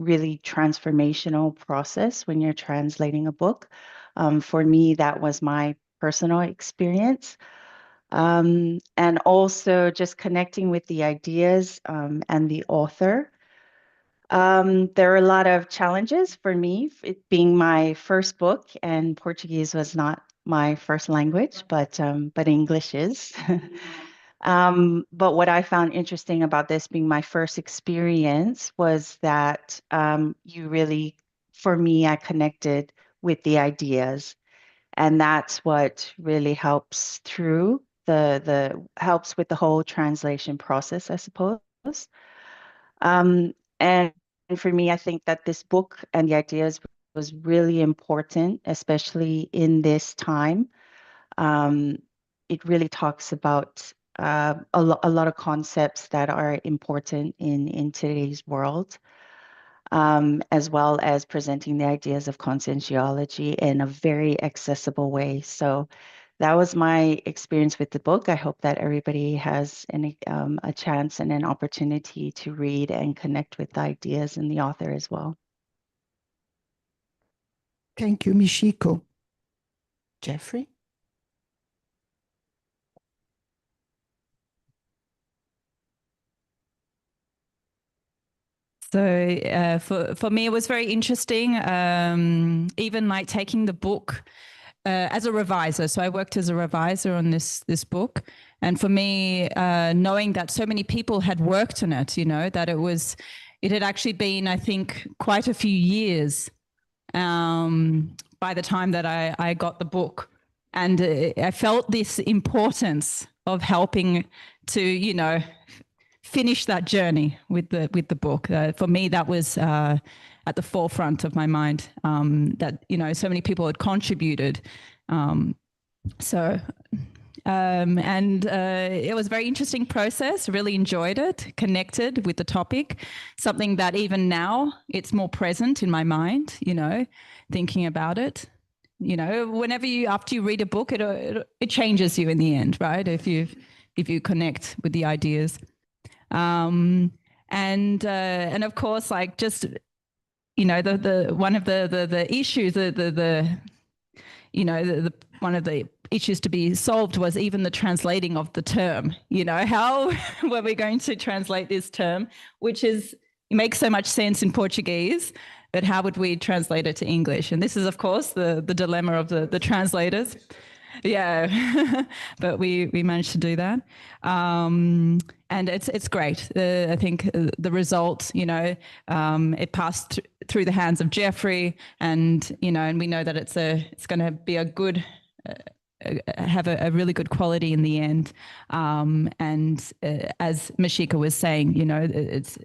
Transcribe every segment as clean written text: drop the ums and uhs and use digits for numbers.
really transformational process when you're translating a book. For me, that was my personal experience. And also just connecting with the ideas and the author. There are a lot of challenges for me, it being my first book, and Portuguese was not my first language, but English is. But what I found interesting about this being my first experience was that you really, for me, I connected with the ideas, and that's what really helps through the helps with the whole translation process, I suppose. And for me, I think that this book and the ideas was really important, especially in this time. Um, it really talks about a lot of concepts that are important in today's world, as well as presenting the ideas of conscientiology in a very accessible way. So that was my experience with the book. I hope that everybody has a chance and an opportunity to read and connect with the ideas and the author as well. Thank you, Michiko. Jeffrey? So for me, it was very interesting, even like taking the book as a revisor. So I worked as a revisor on this book. And for me, knowing that so many people had worked on it, you know, that it had actually been, I think, quite a few years by the time that I got the book. And I felt this importance of helping to, you know, finish that journey with the book. For me, that was at the forefront of my mind, that, you know, so many people had contributed. And it was a very interesting process, really enjoyed it, connected with the topic, something that even now it's more present in my mind, you know, thinking about it. You know, after you read a book, it changes you in the end, right? If you connect with the ideas. And of course, like, just, you know, the one of the issues, you know, one of the issues to be solved was even the translating of the term. You know, how were we going to translate this term, which makes so much sense in Portuguese, but how would we translate it to English? And this is, of course, the dilemma of the translators. Yeah, but we managed to do that. And it's great. I think the result, you know, it passed through the hands of Jeffrey, and, you know, and we know that it's going to be a good, have a really good quality in the end. And as Mashika was saying, you know, it's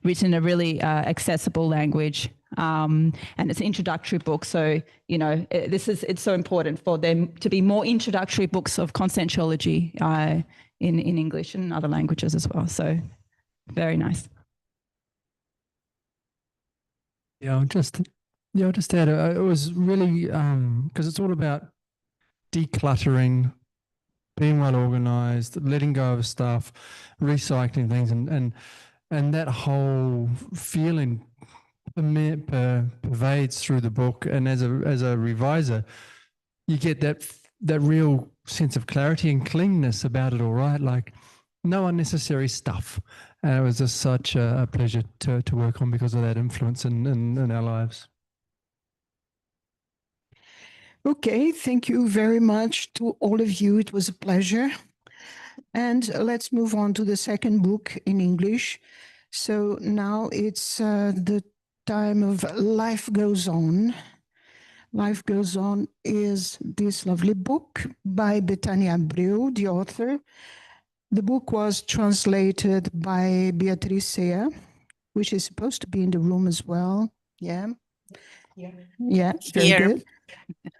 written in a really accessible language. And it's an introductory book. So, you know, it's so important for them to be more introductory books of conscientiology in English and other languages as well. So very nice. Yeah, I'll just add, it was really, because it's all about decluttering, being well organized, letting go of stuff, recycling things, and that whole feeling pervades through the book. And as a reviser, you get that real sense of clarity and cleanness about it all, right? Like, no unnecessary stuff. And it was just such a pleasure to work on because of that influence in our lives. Okay, thank you very much to all of you. It was a pleasure. And let's move on to the second book in English. So now it's the time of Life Goes On. Life Goes On is this lovely book by Betânia Abreu, the author. The book was translated by Beatriz Sea, which is supposed to be in the room as well. Yeah. Yeah, very good.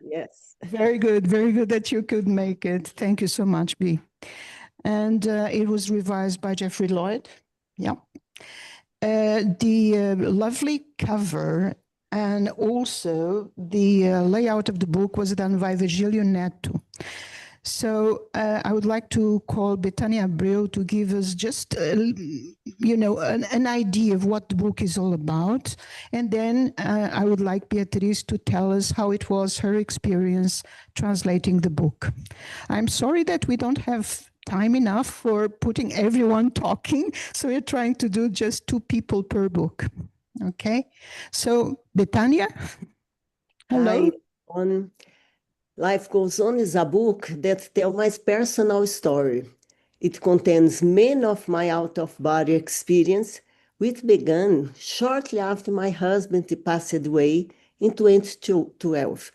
Yes. Very good that you could make it. Thank you so much, B. And it was revised by Jeffrey Lloyd. Yeah. The lovely cover and also the layout of the book was done by Virgilio Neto. So I would like to call Betania Abreu to give us just, an idea of what the book is all about. And then I would like Beatriz to tell us how it was her experience translating the book. I'm sorry that we don't have time enough for putting everyone talking. So we're trying to do just 2 people per book. Okay. So Betania, hello. Hi, everyone. Life Goes On is a book that tells my personal story. It contains many of my out-of-body experience, which began shortly after my husband passed away in 2012,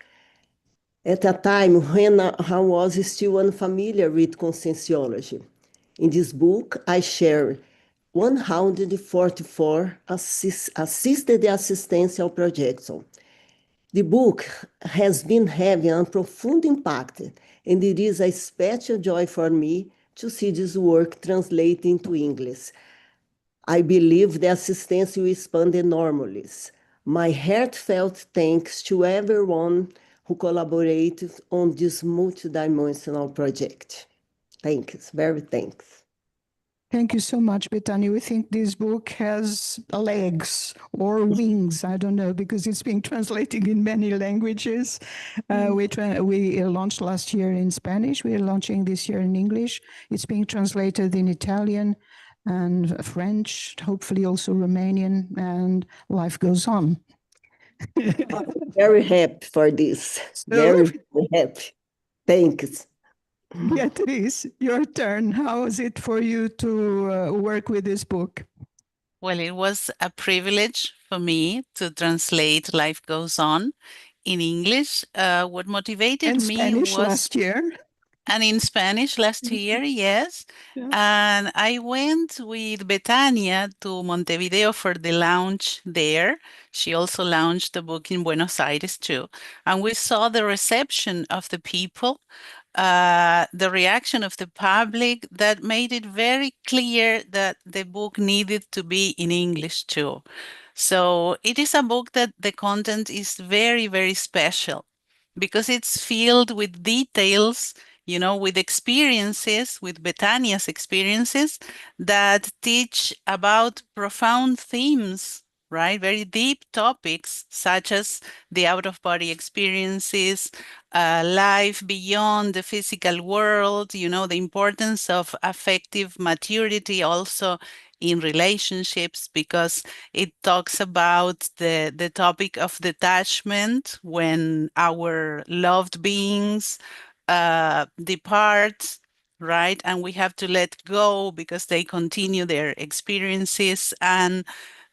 at a time when I was still unfamiliar with Conscientiology. In this book, I share 144 assisted assistential projection. The book has been having a profound impact, and it is a special joy for me to see this work translated into English. I believe the assistance will expand enormously. My heartfelt thanks to everyone who collaborated on this multidimensional project. Thanks, very thanks. Thank you so much, Betania. We think this book has legs or wings. I don't know, because it's being translated in many languages. We launched last year in Spanish. We are launching this year in English. It's being translated in Italian and French, hopefully also Romanian, and life goes on. Very happy for this. Very, very happy. Thanks. Beatriz, your turn. How is it for you to work with this book? Well, it was a privilege for me to translate Life Goes On in English. What motivated And me Spanish was... last year. And in Spanish last year, yes. Yeah. And I went with Betania to Montevideo for the launch there. She also launched the book in Buenos Aires too. And we saw the reception of the people, the reaction of the public, that made it very clear that the book needed to be in English too. So it is a book that the content is very, very special because it's filled with details, with experiences, with Betania's experiences that teach about profound themes, right? Very deep topics, such as the out-of-body experiences, life beyond the physical world, the importance of affective maturity also in relationships, because it talks about the topic of detachment when our loved beings depart, right? And we have to let go because they continue their experiences, and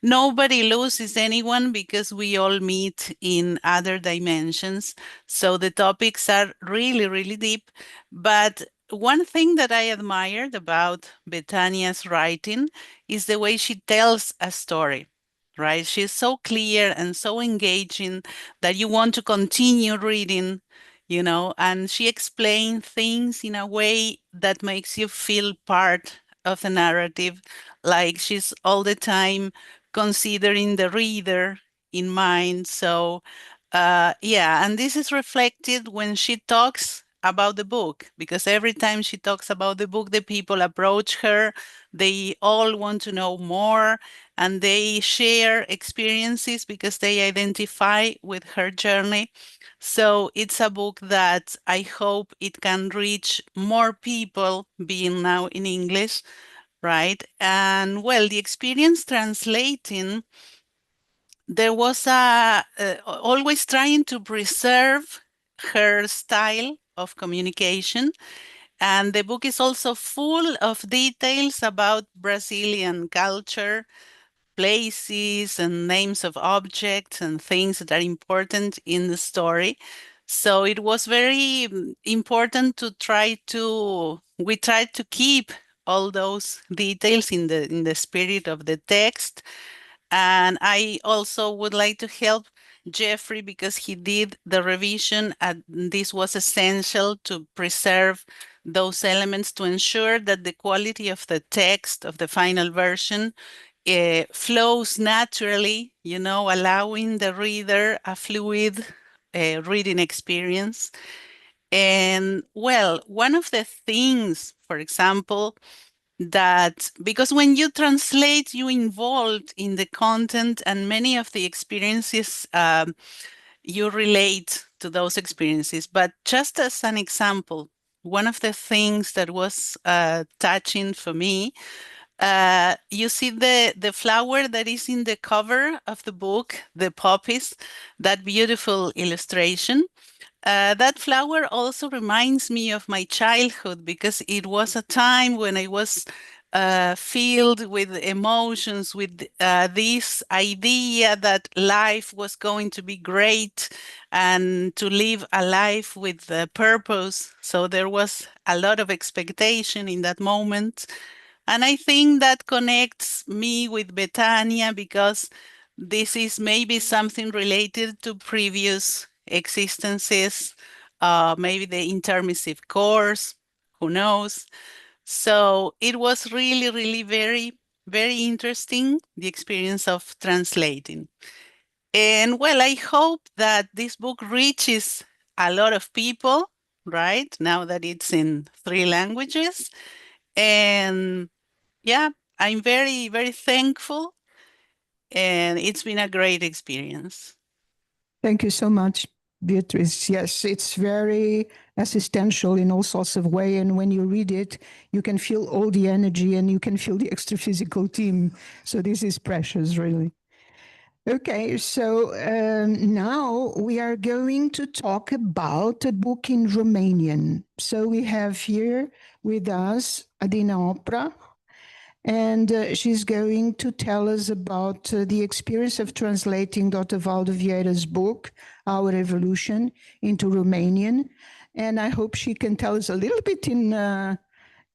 nobody loses anyone because we all meet in other dimensions. So the topics are really, really deep. But one thing that I admired about Betania's writing is the way she tells a story, right? She's so clear and so engaging that you want to continue reading, and she explains things in a way that makes you feel part of the narrative, like she's all the time considering the reader in mind. So, yeah, and this is reflected when she talks about the book, because every time she talks about the book, the people approach her, they all want to know more, and they share experiences because they identify with her journey. So it's a book that I hope it can reach more people, being now in English, right? And well, the experience translating, there was always trying to preserve her style of communication. And the book is also full of details about Brazilian culture, places and names of objects and things that are important in the story. So it was very important to we tried to keep all those details in the spirit of the text. And I also would like to help Jeffrey because he did the revision, and this was essential to preserve those elements to ensure that the quality of the text of the final version flows naturally, allowing the reader a fluid reading experience. And well, one of the things, for example, that because when you translate, you involved in the content and many of the experiences you relate to those experiences. But just as an example, one of the things that was touching for me, you see the flower that is in the cover of the book, the poppies, that beautiful illustration. That flower also reminds me of my childhood because it was a time when I was filled with emotions, with this idea that life was going to be great and to live a life with purpose. So there was a lot of expectation in that moment. And I think that connects me with Betania because this is maybe something related to previous existences, maybe the intermissive course, who knows? So it was really, really very, very interesting, the experience of translating. And well, I hope that this book reaches a lot of people, right? Now that it's in 3 languages. And yeah, I'm very, very thankful. And it's been a great experience. Thank you so much, Beatrice. Yes, it's very assistential in all sorts of ways. And when you read it, you can feel all the energy and you can feel the extra physical team. So this is precious, really. Okay, so now we are going to talk about a book in Romanian. So we have here with us Adina Opra, and she's going to tell us about the experience of translating Dr. Valdo Vieira's book, Our Evolution, into Romanian. And I hope she can tell us a little bit in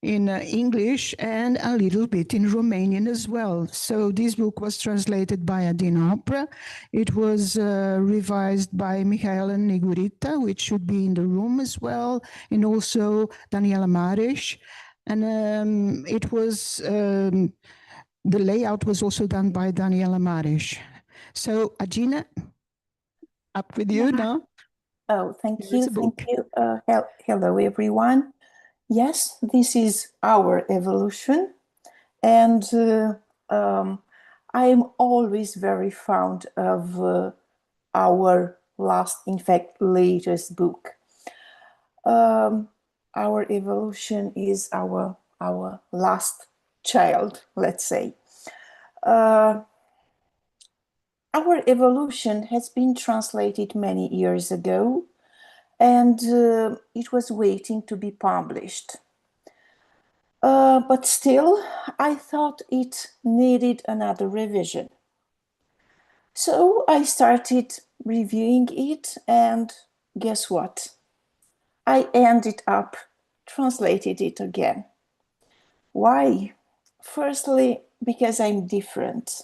English and a little bit in Romanian as well. So this book was translated by Adina Opra. It was revised by Mihaela Negurita, which should be in the room as well, and also Daniela Mares. And it was, the layout was also done by Daniela Mares. So Adina, up with you now. Oh, thank Here's you. the book. Thank you. Hello, everyone. Yes, this is Our Evolution. And I am always very fond of our last, in fact, latest book. Our Evolution is our last child, let's say. Our Evolution has been translated many years ago, and it was waiting to be published. But still, I thought it needed another revision. So I started reviewing it, and guess what? I ended up translated it again. Why? Firstly, because I'm different.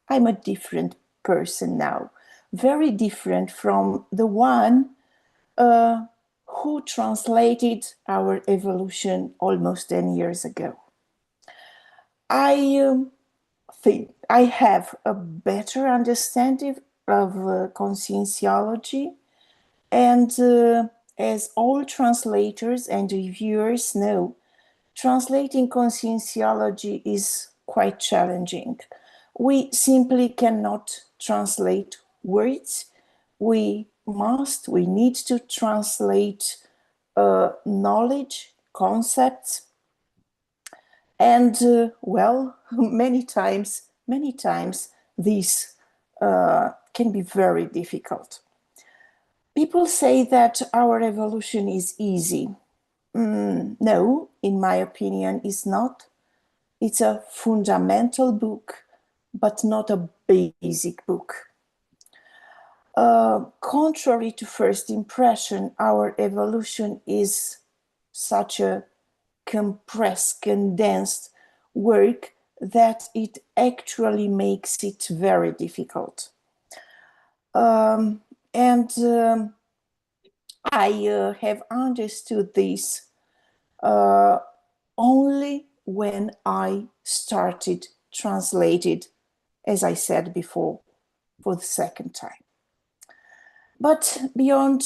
I'm a different person now, very different from the one who translated Our Evolution almost 10 years ago. I think I have a better understanding of Conscientiology, and as all translators and reviewers know, translating Conscientiology is quite challenging. We simply cannot translate words. We need to translate knowledge, concepts, and well, many times this can be very difficult. People say that Our Evolution is easy. No, in my opinion, it's not. It's a fundamental book, but not a basic book. Contrary to first impression, Our Evolution is such a compressed, condensed work that it actually makes it very difficult. I have understood this only when I started translated, as I said before, for the second time. But beyond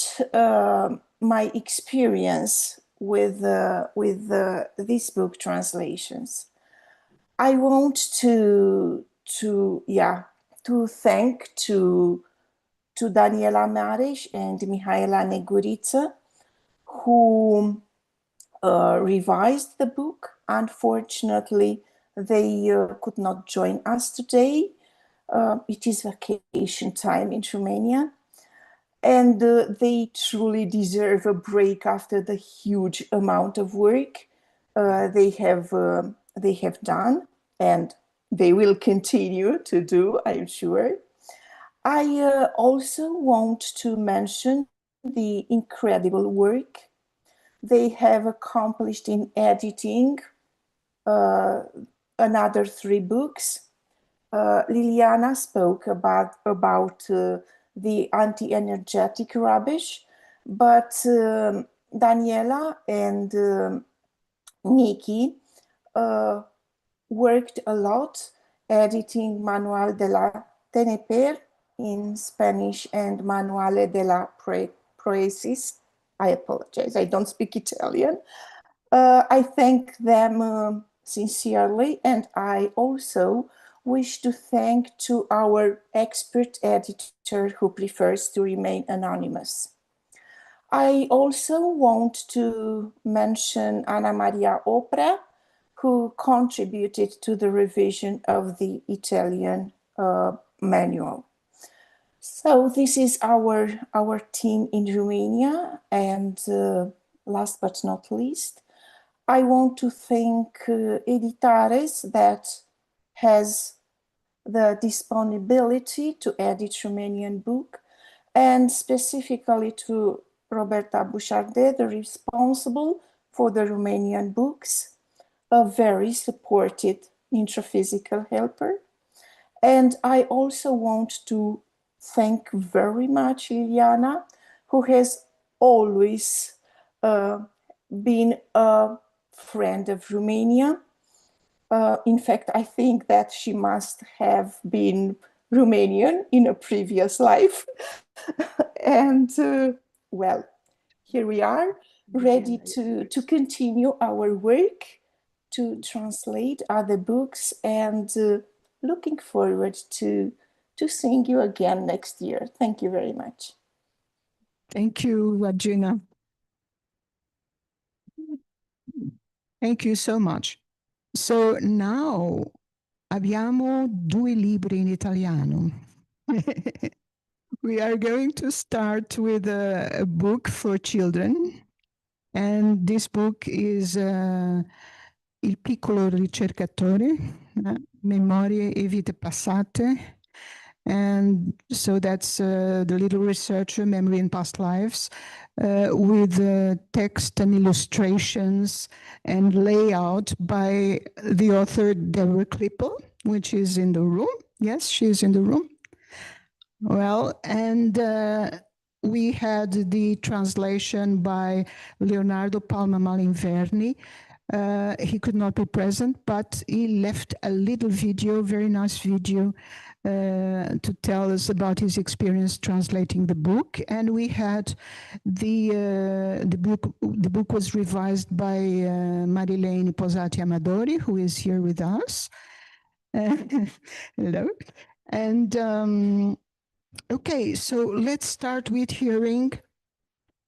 my experience with these book translations. I want to thank to Daniela Mares and Mihaela Neguriță, who revised the book. Unfortunately, they could not join us today. It is vacation time in Romania, and they truly deserve a break after the huge amount of work they have done, and they will continue to do, I'm sure. I also want to mention the incredible work they have accomplished in editing another 3 books. Liliana spoke about the anti-energetic rubbish, but Daniela and Nikki worked a lot editing Manual de la TNP in Spanish and Manuale de la Proesis. I apologize, I don't speak Italian. I thank them sincerely, and I also wish to thank to our expert editor who prefers to remain anonymous. I also want to mention Ana Maria Opra, who contributed to the revision of the Italian manual. So this is our team in Romania, and last but not least, I want to thank EDITARES that has the disponibility to edit Romanian book, and specifically to Roberta Bouchardet, the responsible for the Romanian books, a very supported introphysical helper. And I also want to thank very much Liliana, who has always been a friend of Romania. In fact, I think that she must have been Romanian in a previous life. And well, here we are, ready to continue our work, to translate other books, and looking forward to seeing you again next year. Thank you very much. Thank you, Regina. Thank you so much. So now abbiamo 2 libri in italiano. We are going to start with a book for children. And this book is Il piccolo ricercatore, Memorie e vite passate. And so that's the little researcher, Memory in Past Lives, with text and illustrations and layout by the author Deborah Klippel, which is in the room. Yes, she is in the room. Well, and we had the translation by Leonardo Palma Malinverni. He could not be present, but he left a little video, very nice video, to tell us about his experience translating the book. And we had the book was revised by Marilene Posati Amadori, who is here with us. Hello. And okay, so let's start with hearing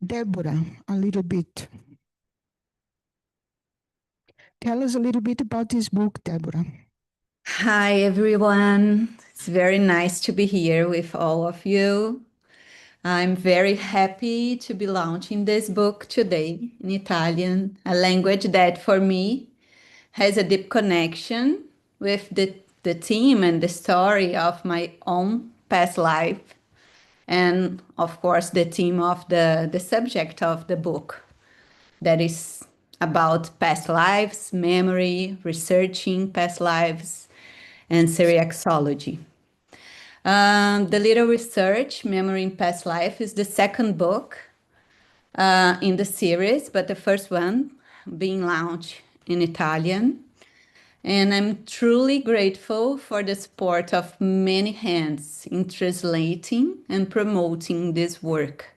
Deborah a little bit. Tell us a little bit about this book, Deborah. Hi, everyone. It's very nice to be here with all of you. I'm very happy to be launching this book today in Italian, a language that for me has a deep connection with the theme and the story of my own past life. And of course, the theme of the subject of the book, that is about past lives, memory, researching past lives, and Syriaxology. The little research, Memory in Past Life, is the second book in the series, but the first one being launched in Italian. And I'm truly grateful for the support of many hands in translating and promoting this work.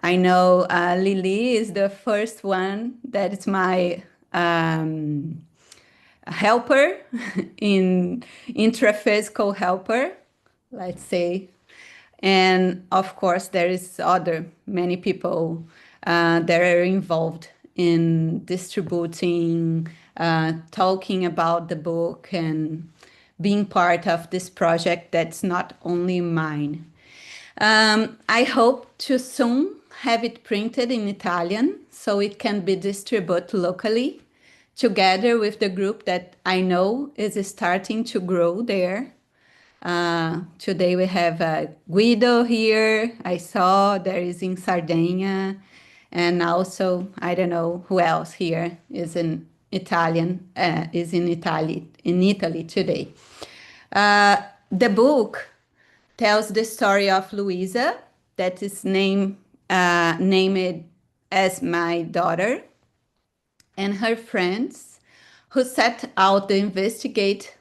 I know Lili is the first one that is my helper, in intraphysical helper, let's say. And of course, there is many people that are involved in distributing, talking about the book, and being part of this project that's not only mine. I hope to soon have it printed in Italian so it can be distributed locally, together with the group that I know is starting to grow there. Today we have Guido here. I saw there is in Sardinia, and also I don't know who else here is in Italian, is in Italy today. The book tells the story of Luisa, that is named as my daughter, and her friends, who set out to investigate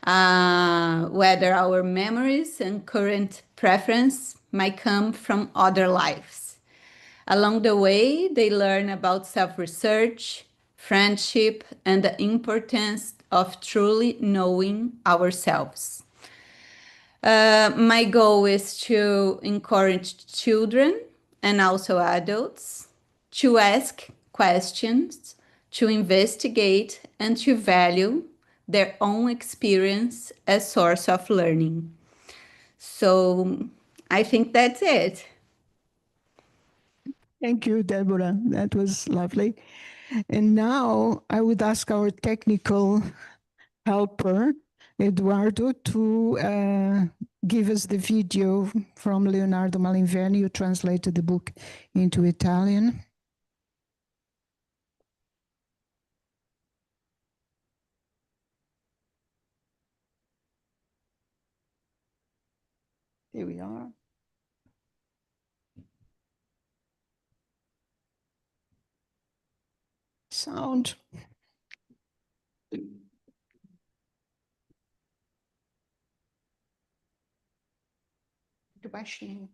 whether our memories and current preference might come from other lives. Along the way, they learn about self-research, friendship, and the importance of truly knowing ourselves. My goal is to encourage children and also adults to ask questions, to investigate, and to value their own experience as source of learning. So I think that's it. Thank you, Deborah. That was lovely. And now I would ask our technical helper, Eduardo, to give us the video from Leonardo Malinverni, who translated the book into Italian. Here we are. Sound. Muito baixinho.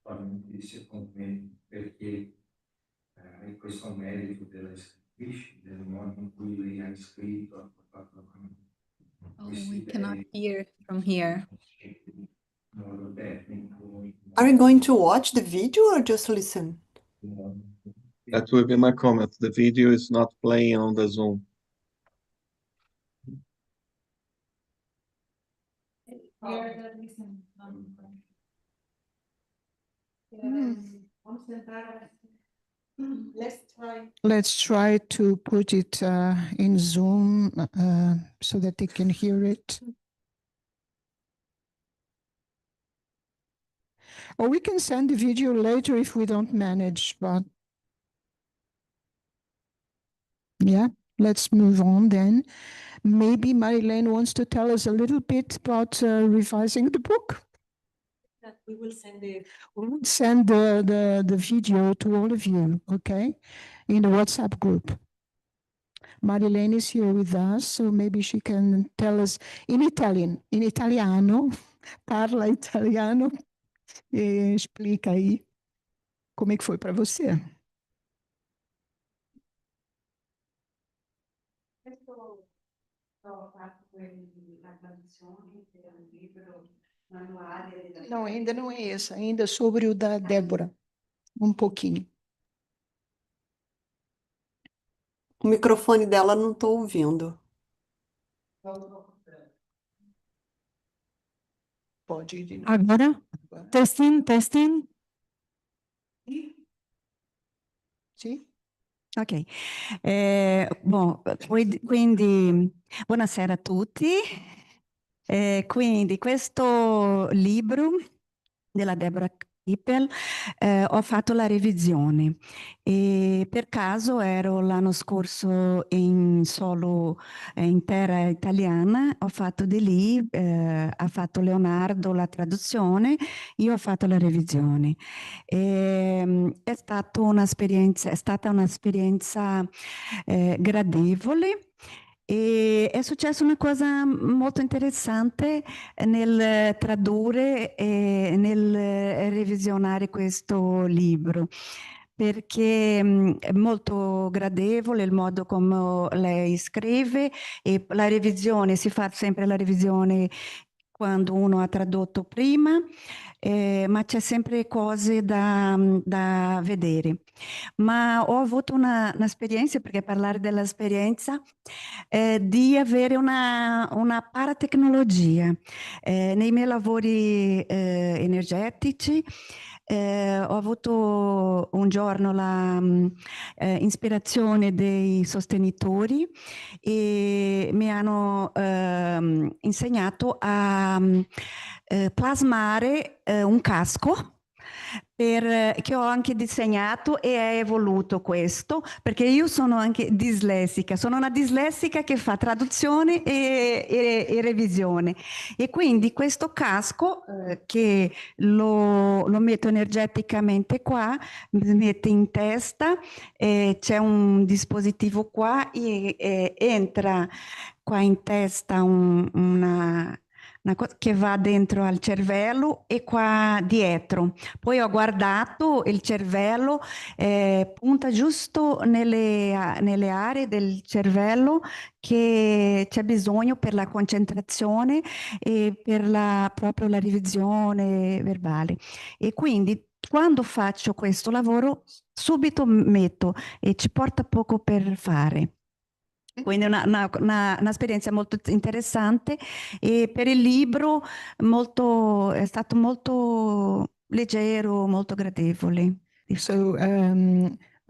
Notícia convém perché in questo merito della scrittrice, del modo in cui lei ha scritto, We cannot hear from here. Are we going to watch the video or just listen? That will be my comment. The video is not playing on the Zoom. Let's try to put it in Zoom so that they can hear it. Or we can send the video later if we don't manage, but yeah, let's move on then. Maybe Marilene wants to tell us a little bit about revising the book. We will send it. We will send the video to all of you, okay, in the WhatsApp group. Marilene is here with us, so maybe she can tell us in Italian, in italiano, parla italiano, e explica aí como é que foi para você. Não, ainda não é esse, ainda sobre o da Débora, um pouquinho. O microfone dela não estou ouvindo. Pode ir de novo. Agora? Testing, testing. Sì? Ok. Quindi buonasera a tutti. Quindi questo libro della Deborah Kippel, ho fatto la revisione e per caso ero l'anno scorso in solo in terra italiana, ho fatto di lì, ha fatto Leonardo la traduzione, io ho fatto la revisione. È stata un'esperienza gradevole. E è successa una cosa molto interessante nel tradurre e nel revisionare questo libro, perché è molto gradevole il modo come lei scrive e la revisione, si fa sempre la revisione quando uno ha tradotto prima, ma c'è sempre cose da vedere. Ma ho avuto un'esperienza, perché parlare dell'esperienza, di avere una paratecnologia. Nei miei lavori energetici ho avuto un giorno l'ispirazione dei sostenitori e mi hanno insegnato a plasmare un casco che ho anche disegnato e è evoluto questo, perché io sono anche dislessica, sono una dislessica che fa traduzione e revisione e quindi questo casco che lo metto energeticamente qua, mi mette in testa, c'è un dispositivo qua e entra qua in testa una cosa che va dentro al cervello e qua dietro. Poi ho guardato il cervello, punta giusto nelle aree del cervello che c'è bisogno per la concentrazione e per proprio la revisione verbale. E quindi quando faccio questo lavoro subito metto e ci porta poco per fare. Quindi è un'esperienza molto interessante e per il libro è stato molto leggero, molto gradevole. So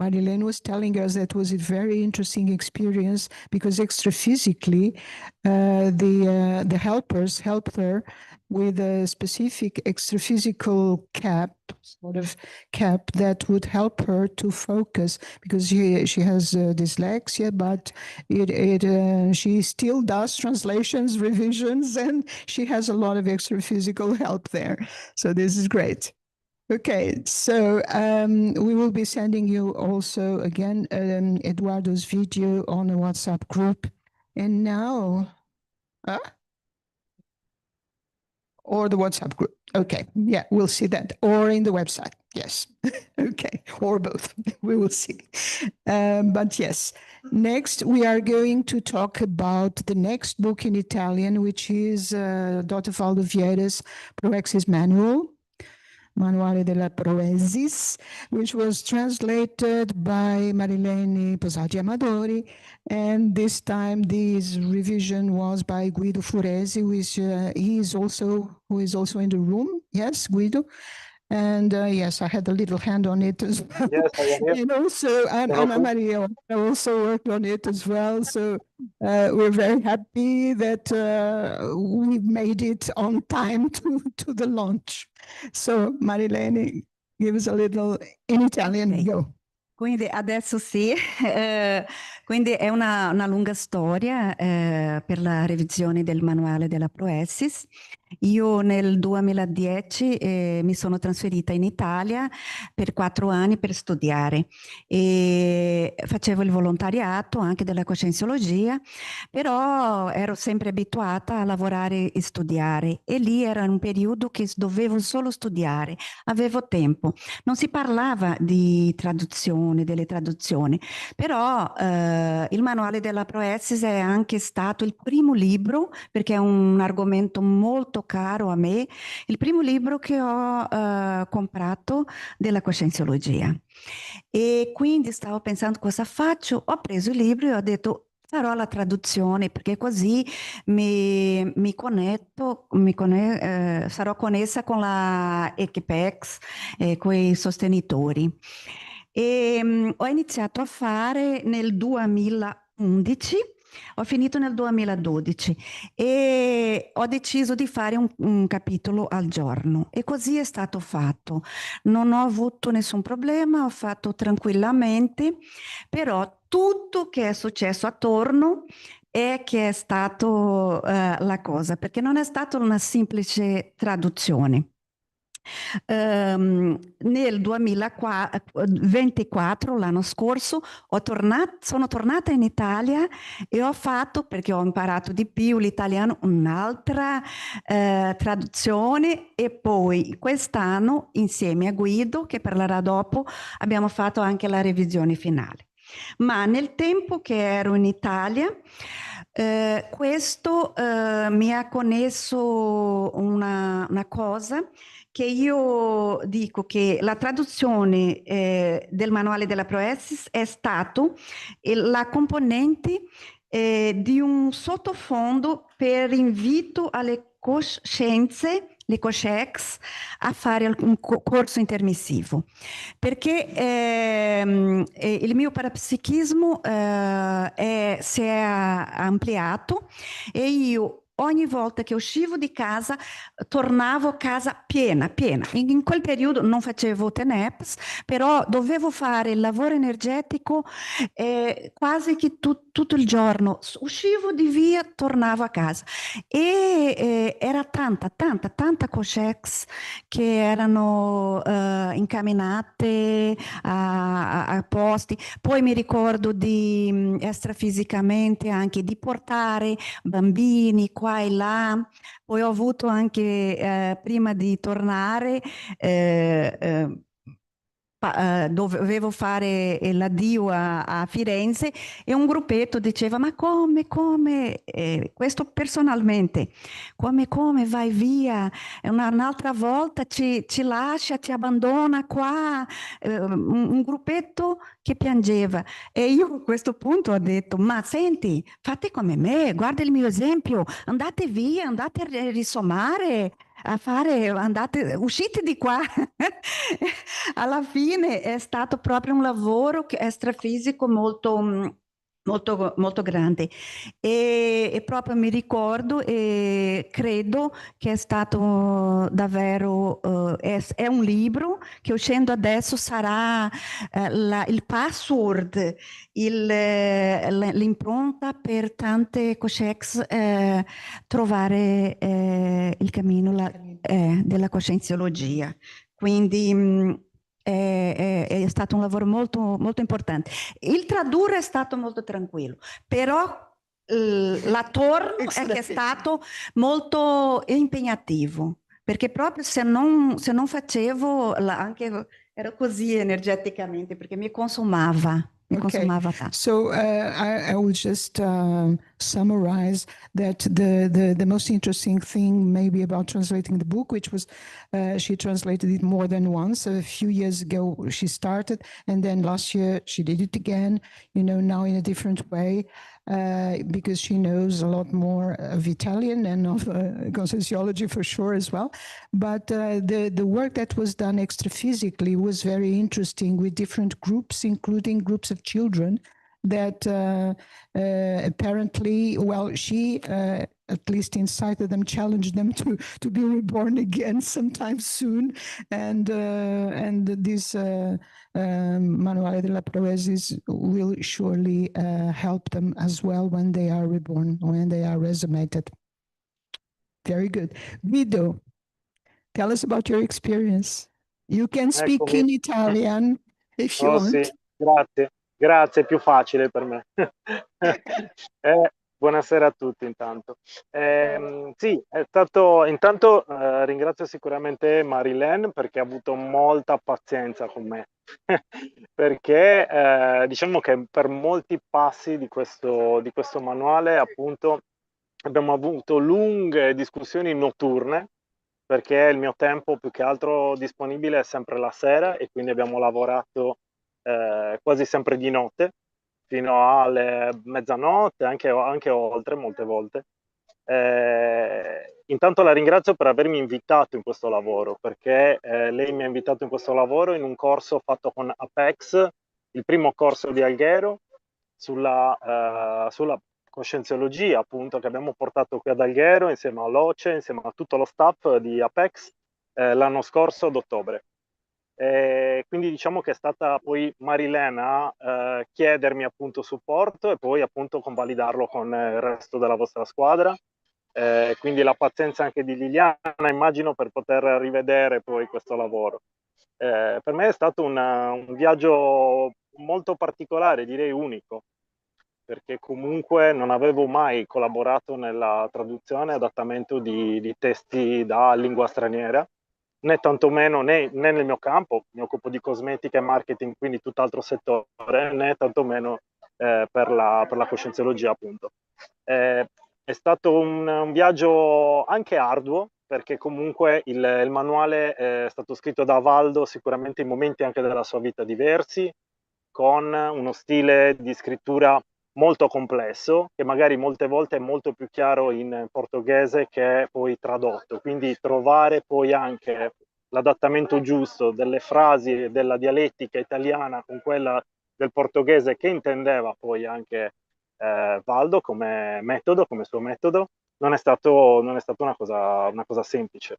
Marilene was telling us that was a very interesting experience because extraphysically, the helpers helped her with a specific extraphysical sort of cap that would help her to focus because she has dyslexia, but she still does translations, revisions, and she has a lot of extraphysical help there. So this is great. Okay, so we will be sending you also again Eduardo's video on a WhatsApp group. And now, or the WhatsApp group. Okay, yeah, we'll see that. Or in the website, yes. Okay, or both, we will see. But yes, next we are going to talk about the next book in Italian, which is Dr. Valdo Vieira's Proexis Manual. Manuale della Proesis, which was translated by Marilene Posati Amadori, and this time this revision was by Guido Furesi, which who is also in the room. Yes, Guido. And yes, I had a little hand on it as well. Yes, I am here. And also Anna Maria also worked on it as well. So we're very happy that we made it on time to the launch. So Marilene, give us a little in Italian. Okay. Go. Quindi adesso sì, quindi è una lunga storia per la revisione del manuale della Proexis. Io nel 2010 mi sono trasferita in Italia per 4 anni per studiare e facevo il volontariato anche della Conscientiologia, però ero sempre abituata a lavorare e studiare e lì era un periodo che dovevo solo studiare, avevo tempo. Non si parlava di traduzione, delle traduzioni, però il manuale della Proexis è anche stato il primo libro, perché è un argomento molto caro a me, il primo libro che ho comprato della Conscientiologia. E quindi stavo pensando cosa faccio, ho preso il libro e ho detto farò la traduzione perché così mi connetto, sarò connessa con la Equipex, con i sostenitori. E ho iniziato a fare nel 2011 Ho finito nel 2012 e ho deciso di fare un capitolo al giorno e così è stato fatto. Non ho avuto nessun problema, ho fatto tranquillamente, però tutto che è successo attorno è che è stato la cosa, perché non è stata una semplice traduzione. Nel 2024, l'anno scorso, sono tornata in Italia e ho fatto, perché ho imparato di più l'italiano, un'altra traduzione e poi quest'anno, insieme a Guido, che parlerà dopo, abbiamo fatto anche la revisione finale. Ma nel tempo che ero in Italia, questo mi ha connesso una cosa che io dico che la traduzione del manuale della Proesis è stato la componente di un sottofondo per invito alle coscienze, le coscex, a fare un corso intermissivo. Perché il mio parapsichismo si è ampliato e io ogni volta che uscivo di casa tornavo a casa piena. In quel periodo non facevo TENEPS, però dovevo fare il lavoro energetico quasi che tutto il giorno. Uscivo di via, tornavo a casa e era tanta coscex che erano incamminate a posti. Poi mi ricordo di extrafisicamente anche di portare bambini qua e là. Poi ho avuto anche, prima di tornare, dovevo fare l'addio a Firenze e un gruppetto diceva ma come, questo personalmente, come vai via, un'altra volta ci lascia, ci abbandona qua, un gruppetto che piangeva e io a questo punto ho detto ma senti, fate come me, guarda il mio esempio, andate via, andate a risomare, uscite di qua. Alla fine è stato proprio un lavoro extrafisico molto grande e proprio mi ricordo e credo che è stato davvero, è un libro che uscendo adesso sarà il password, l'impronta per tante coscex trovare il cammino della conscienciologia. Quindi è stato un lavoro molto importante. Il tradurre è stato molto tranquillo, però l'attorno è che è stato molto impegnativo, perché proprio se non facevo, anche ero così energeticamente, perché mi consumava tanto. So I will just summarize that the most interesting thing maybe about translating the book, which was she translated it more than once. A few years ago she started, and then last year she did it again, now in a different way. Because she knows a lot more of Italian and of Conscientiology for sure as well. But the work that was done extraphysically was very interesting with different groups, including groups of children that apparently, well, she at least inside of them challenged them to be reborn again sometime soon. And this Manuale della Proesis will surely help them as well when they are reborn, when they are resumated. Very good. Guido, tell us about your experience. You can speak Eccomi. in Italian if you Oh want. sì, grazie, è più facile per me. Buonasera a tutti intanto. Sì, è stato, intanto ringrazio sicuramente Marilyn perché ha avuto molta pazienza con me, perché diciamo che per molti passi di questo manuale appunto abbiamo avuto lunghe discussioni notturne, perché il mio tempo più che altro disponibile è sempre la sera e quindi abbiamo lavorato quasi sempre di notte fino alle mezzanotte, anche oltre molte volte. Intanto la ringrazio per avermi invitato in questo lavoro, perché lei mi ha invitato in questo lavoro in un corso fatto con Apex, il primo corso di Alghero sulla Conscientiologia, appunto, che abbiamo portato qui ad Alghero insieme all'OCE, insieme a tutto lo staff di Apex l'anno scorso ad ottobre. Quindi diciamo che è stata poi Marilena a chiedermi appunto supporto e poi appunto convalidarlo con il resto della vostra squadra. Quindi la pazienza anche di Liliana, immagino, per poter rivedere poi questo lavoro. Per me è stato un viaggio molto particolare, direi unico, perché comunque non avevo mai collaborato nella traduzione e adattamento di testi da lingua straniera, né tantomeno né nel mio campo, mi occupo di cosmetica e marketing, quindi tutt'altro settore, né tantomeno per la coscienziologia, appunto. È stato un viaggio anche arduo, perché comunque il manuale è stato scritto da Valdo sicuramente in momenti anche della sua vita diversi, con uno stile di scrittura molto complesso, che magari molte volte è molto più chiaro in portoghese che poi tradotto. Quindi trovare poi anche l'adattamento giusto delle frasi e della dialettica italiana con quella del portoghese che intendeva poi anche Valdo come metodo, come suo metodo, non è stato una cosa semplice.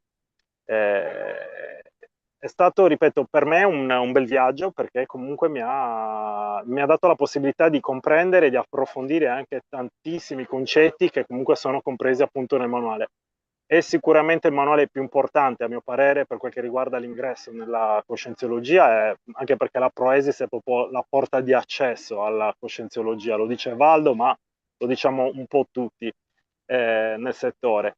È stato, ripeto, per me un bel viaggio, perché comunque mi ha dato la possibilità di comprendere e di approfondire anche tantissimi concetti che comunque sono compresi appunto nel manuale. È sicuramente il manuale più importante, a mio parere, per quel che riguarda l'ingresso nella coscienziologia, anche perché la Proesis è proprio la porta di accesso alla coscienziologia. Lo dice Valdo, ma lo diciamo un po' tutti nel settore.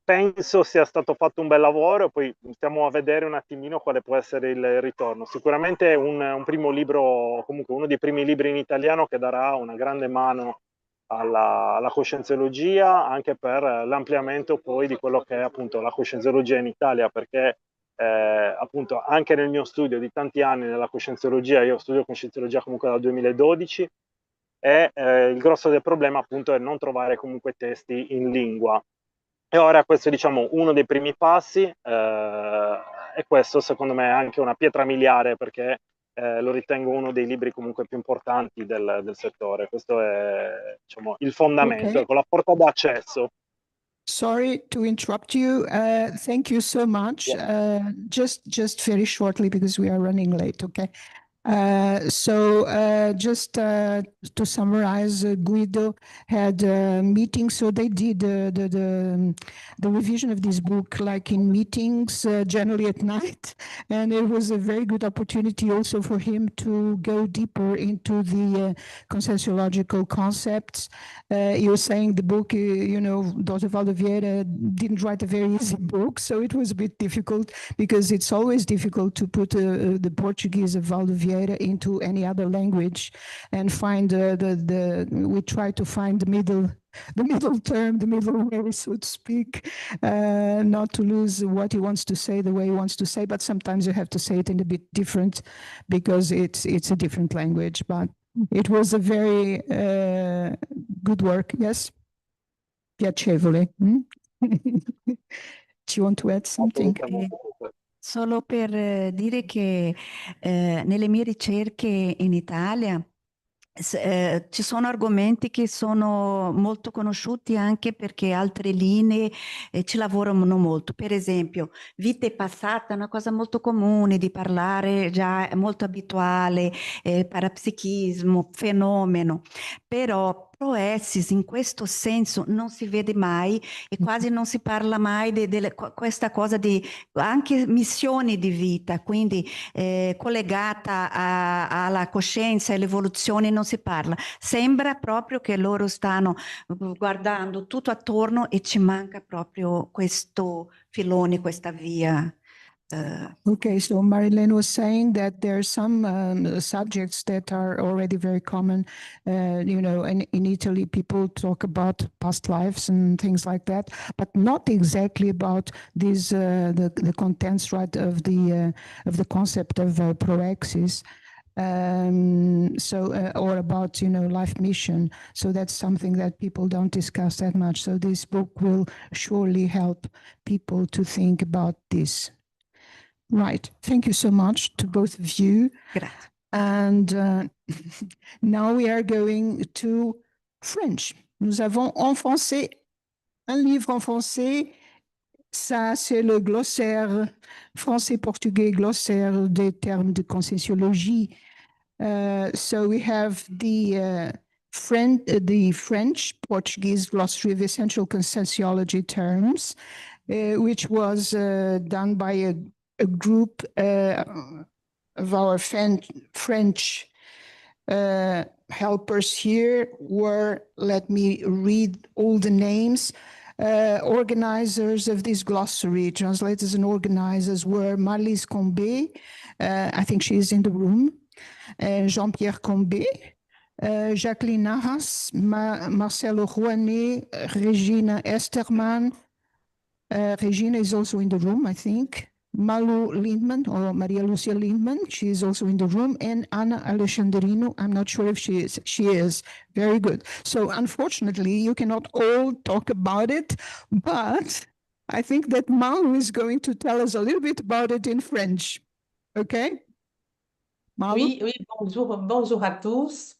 Penso sia stato fatto un bel lavoro, poi stiamo a vedere un attimino quale può essere il ritorno. Sicuramente un primo libro, comunque uno dei primi libri in italiano, che darà una grande mano alla coscienziologia, anche per l'ampliamento poi di quello che è appunto la coscienziologia in Italia, perché appunto anche nel mio studio di tanti anni nella coscienziologia, io studio coscienziologia comunque dal 2012, e il grosso del problema appunto è non trovare comunque testi in lingua. E ora questo è, diciamo, uno dei primi passi, e questo secondo me è anche una pietra miliare, perché lo ritengo uno dei libri comunque più importanti del settore. Questo è, diciamo, il fondamento, Okay. ecco, la porta d'accesso. Sorry to interrupt you. Thank you so much. Yeah. Just very shortly, because we are running late, okay? Just to summarize, Guido had meetings, so they did the revision of this book like in meetings, generally at night, and it was a very good opportunity also for him to go deeper into the conscientiological concepts. You're saying the book, Dr. Valdo Vieira didn't write a very easy book, so it was a bit difficult, because it's always difficult to put the Portuguese of Valdo Vieira into any other language and find we try to find the middle term, the middle way, so to speak, not to lose what he wants to say the way he wants to say, but sometimes you have to say it in a bit different because it's a different language. But it was a very good work. Yes, piacevole. Do you want to add something? Solo per dire che nelle mie ricerche in Italia ci sono argomenti che sono molto conosciuti anche perché altre linee ci lavorano molto. Per esempio, vita passata è una cosa molto comune di parlare, già è molto abituale, parapsichismo, fenomeno, però proessis in questo senso non si vede mai e quasi non si parla mai di questa cosa di anche missioni di vita, quindi collegata alla coscienza e all'evoluzione non si parla. Sembra proprio che loro stanno guardando tutto attorno e ci manca proprio questo filone, questa via. Okay, so Marilyn was saying that there are some subjects that are already very common. In Italy, people talk about past lives and things like that, but not exactly about these the contents, right, of the concept of proexis. Or about life mission. So that's something that people don't discuss that much. So this book will surely help people to think about this. Right. Thank you so much to both of you. Grazie. And now we are going to French. Nous avons en français un livre en français. Ça, c'est le glossaire français-portugais, glossaire des termes de conscientiologie. So we have the French-Portuguese glossary of essential conscientiology terms, which was done by a group of our French helpers here, were, let me read all the names, organizers of this glossary, translators and organizers were Marlise Combé, I think she is in the room, Jean-Pierre Combé, Jacqueline Nahas, Marcelo Rouanet, Regina Esterman. Regina is also in the room, I think. Malu Lindman, or Maria Lucia Lindman, she is also in the room, and Anna Alexandrino, I'm not sure if she is. She is. Very good. So unfortunately, you cannot all talk about it, but I think that Malu is going to tell us a little bit about it in French. Okay? Malu? Oui, oui, bonjour à tous.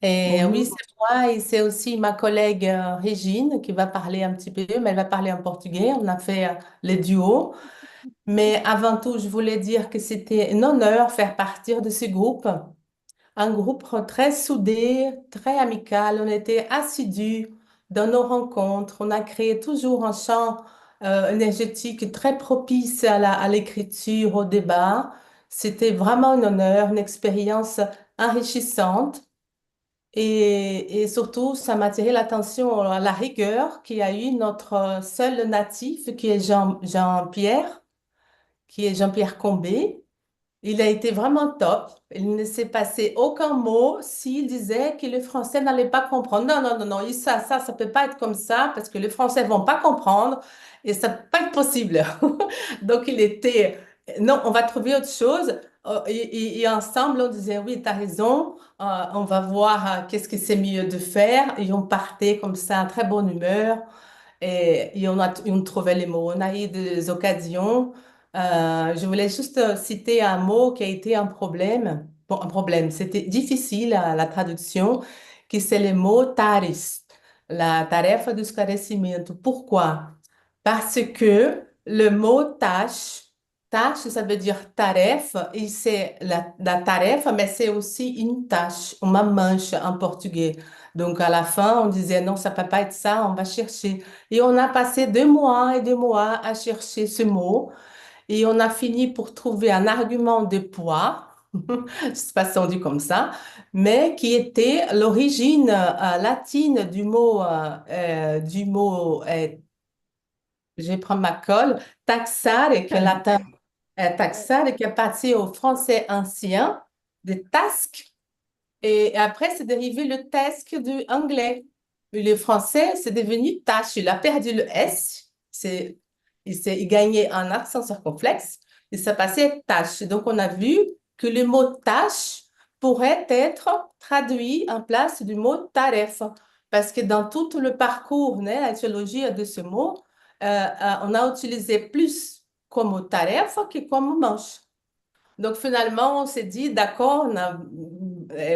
Oui, c'est moi et c'est aussi ma collègue Régine qui va parler un petit peu, mais elle va parler en portugais. On a fait les duos. Mais avant tout, je voulais dire que c'était un honneur faire partie de ce groupe. Un groupe très soudé, très amical. On était assidus dans nos rencontres. On a créé toujours un champ énergétique très propice à l'écriture, au débat. C'était vraiment un honneur, une expérience enrichissante. Et surtout, ça m'a attiré l'attention à la rigueur qu'il y a eu notre seul natif, qui est Jean-Pierre, Combé. Il a été vraiment top. Il ne s'est passé aucun mot s'il disait que le français n'allait pas comprendre. Non, ça peut pas être comme ça parce que les Français vont pas comprendre et ça peut pas être possible. Donc, il était, non, on va trouver autre chose. Et ensemble, on disait, oui, tu as raison, on va voir qu'est-ce que c'est mieux de faire. Et on partait comme ça, en très bonne humeur. Et on trouvait les mots. On a eu des occasions. Je voulais juste citer un mot qui a été un problème. Bon, un problème, c'était difficile la traduction, que c'est le mot tares, la tarefa do esclarecimento. Pourquoi? Parce que le mot tâche, ça veut dire tarefa, et c'est la tarefa, mais c'est aussi une tâche, uma mancha en portugais. Donc à la fin, on disait non, ça ne peut pas être ça, on va chercher. Et on a passé 2 mois et 2 mois à chercher ce mot. Et on a fini pour trouver un argument de poids, je ne sais pas si on dit comme ça, mais qui était l'origine latine du mot, je vais prendre ma colle, taxare, qui est latin, taxare, qui est parti au français ancien, de task, et après c'est dérivé le task du anglais. Le français, c'est devenu tâche, il a perdu le S, il gagnait un accent circonflexe, et ça passait tâche. Donc, on a vu que le mot tâche pourrait être traduit en place du mot tarefa, parce que dans tout le parcours, la étymologie de ce mot, on a utilisé plus comme tarefa que comme manche. Donc, finalement, on s'est dit, d'accord,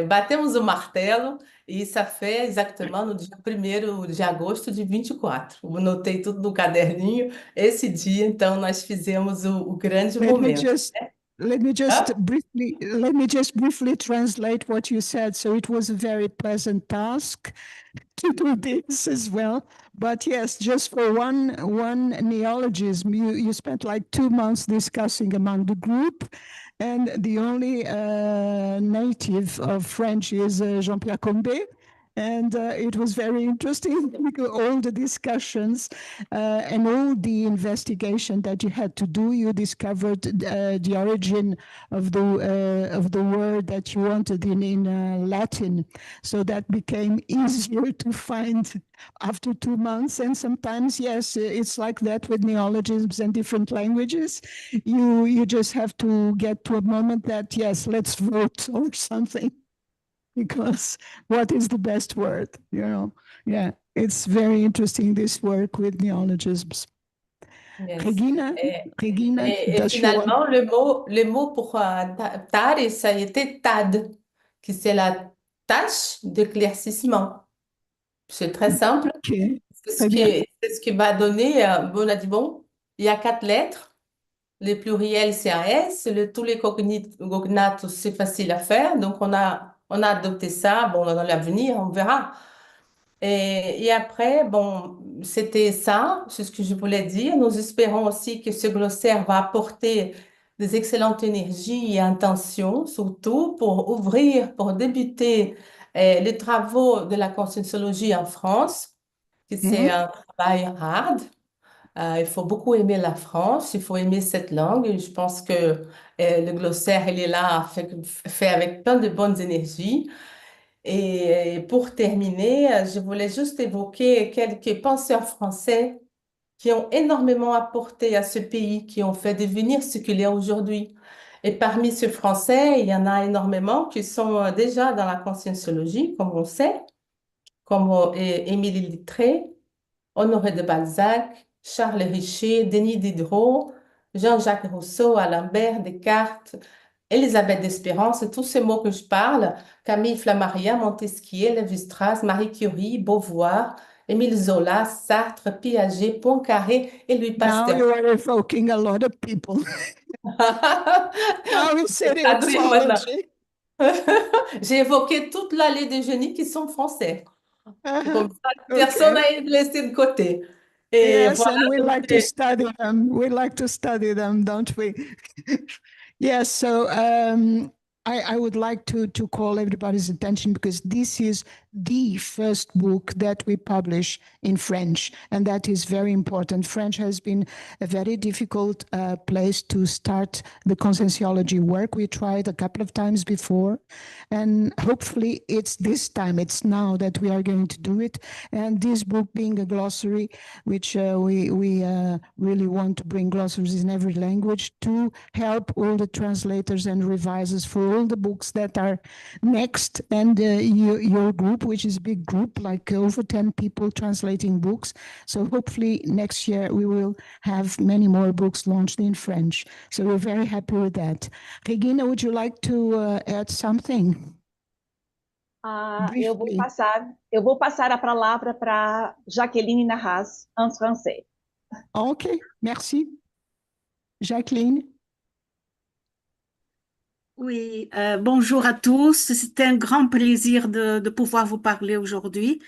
batemos o martelo e ça fait exactement no dia 1º de agosto de 24. Eu notei tudo no caderninho. Esse dia, então, nós fizemos o grande momento. Let me just briefly translate what you said. So it was a very pleasant task to do this as well. But yes, just for one neologism, you spent like 2 months discussing among the group. And the only native of French is Jean-Pierre Combé. And it was very interesting, all the discussions and all the investigation that you had to do. You discovered the origin of the word that you wanted in Latin. So that became easier to find after 2 months. And sometimes, yes, it's like that with neologisms and different languages. You just have to get to a moment that, yes, let's vote or something. Because what is the best word, Yeah, it's very interesting, this work with neologisms. Yes. Regina, Regina, Et does she want? finalement, le mot pour tare, ça a été tad, qui c'est la tâche d'éclaircissement. C'est très simple. Ok, C'est très bien. c'est ce qui m'a donné, on a dit, bon, il y a 4 lettres. Les pluriels, c'est un S. Tous les cognates, c'est facile à faire. Donc, on a adopté ça. Bon, dans l'avenir, on verra. Et après, bon, c'était ça, c'est ce que je voulais dire. Nous espérons aussi que ce glossaire va apporter des excellentes énergies et intentions, surtout pour ouvrir, pour débuter les travaux de la conscienciologie en France, que c'est un travail hard. Il faut beaucoup aimer la France, il faut aimer cette langue. Et je pense que le glossaire, il est là, fait avec plein de bonnes énergies. Et pour terminer, je voulais juste évoquer quelques penseurs français qui ont énormément apporté à ce pays, qui ont fait devenir ce qu'il est aujourd'hui. Et parmi ces Français, il y en a énormément qui sont déjà dans la conscienciologie, comme on sait, comme Émilie Littré, Honoré de Balzac, Charles Richer, Denis Diderot, Jean-Jacques Rousseau, Alembert, Descartes, Élisabeth d'Espérance, tous ces mots que je parle, Camille Flammarion, Montesquieu, Lévi-Strauss, Marie Curie, Beauvoir, Émile Zola, Sartre, Piaget, Poincaré et Louis Now Pasteur. you are evoking a lot of people. Now we said Traduire maintenant. ethology. J'ai évoqué toute l'allée des génies qui sont français. Comme ça, Okay. personne n'a été laissé de côté. Et Yes, voilà, and we donc like to study them. We like to study them, don't we? Yes, so I would like to call everybody's attention because this is the first book that we publish in French, and that is very important. French has been a very difficult place to start the conscientiology work. We tried a couple of times before, and hopefully it's this time, it's now that we are going to do it. And this book being a glossary, which we really want to bring glossaries in every language to help all the translators and revisors for all the books that are next, and your group, which is a big group, like over 10 people translating books. So hopefully next year we will have many more books launched in French. So we're very happy with that. Regina, would you like to add something? Eu vou passar a palavra para Jacqueline Narras, en français. Ok, merci. Jacqueline. Oui, bonjour à tous. C'est un grand plaisir de pouvoir vous parler aujourd'hui.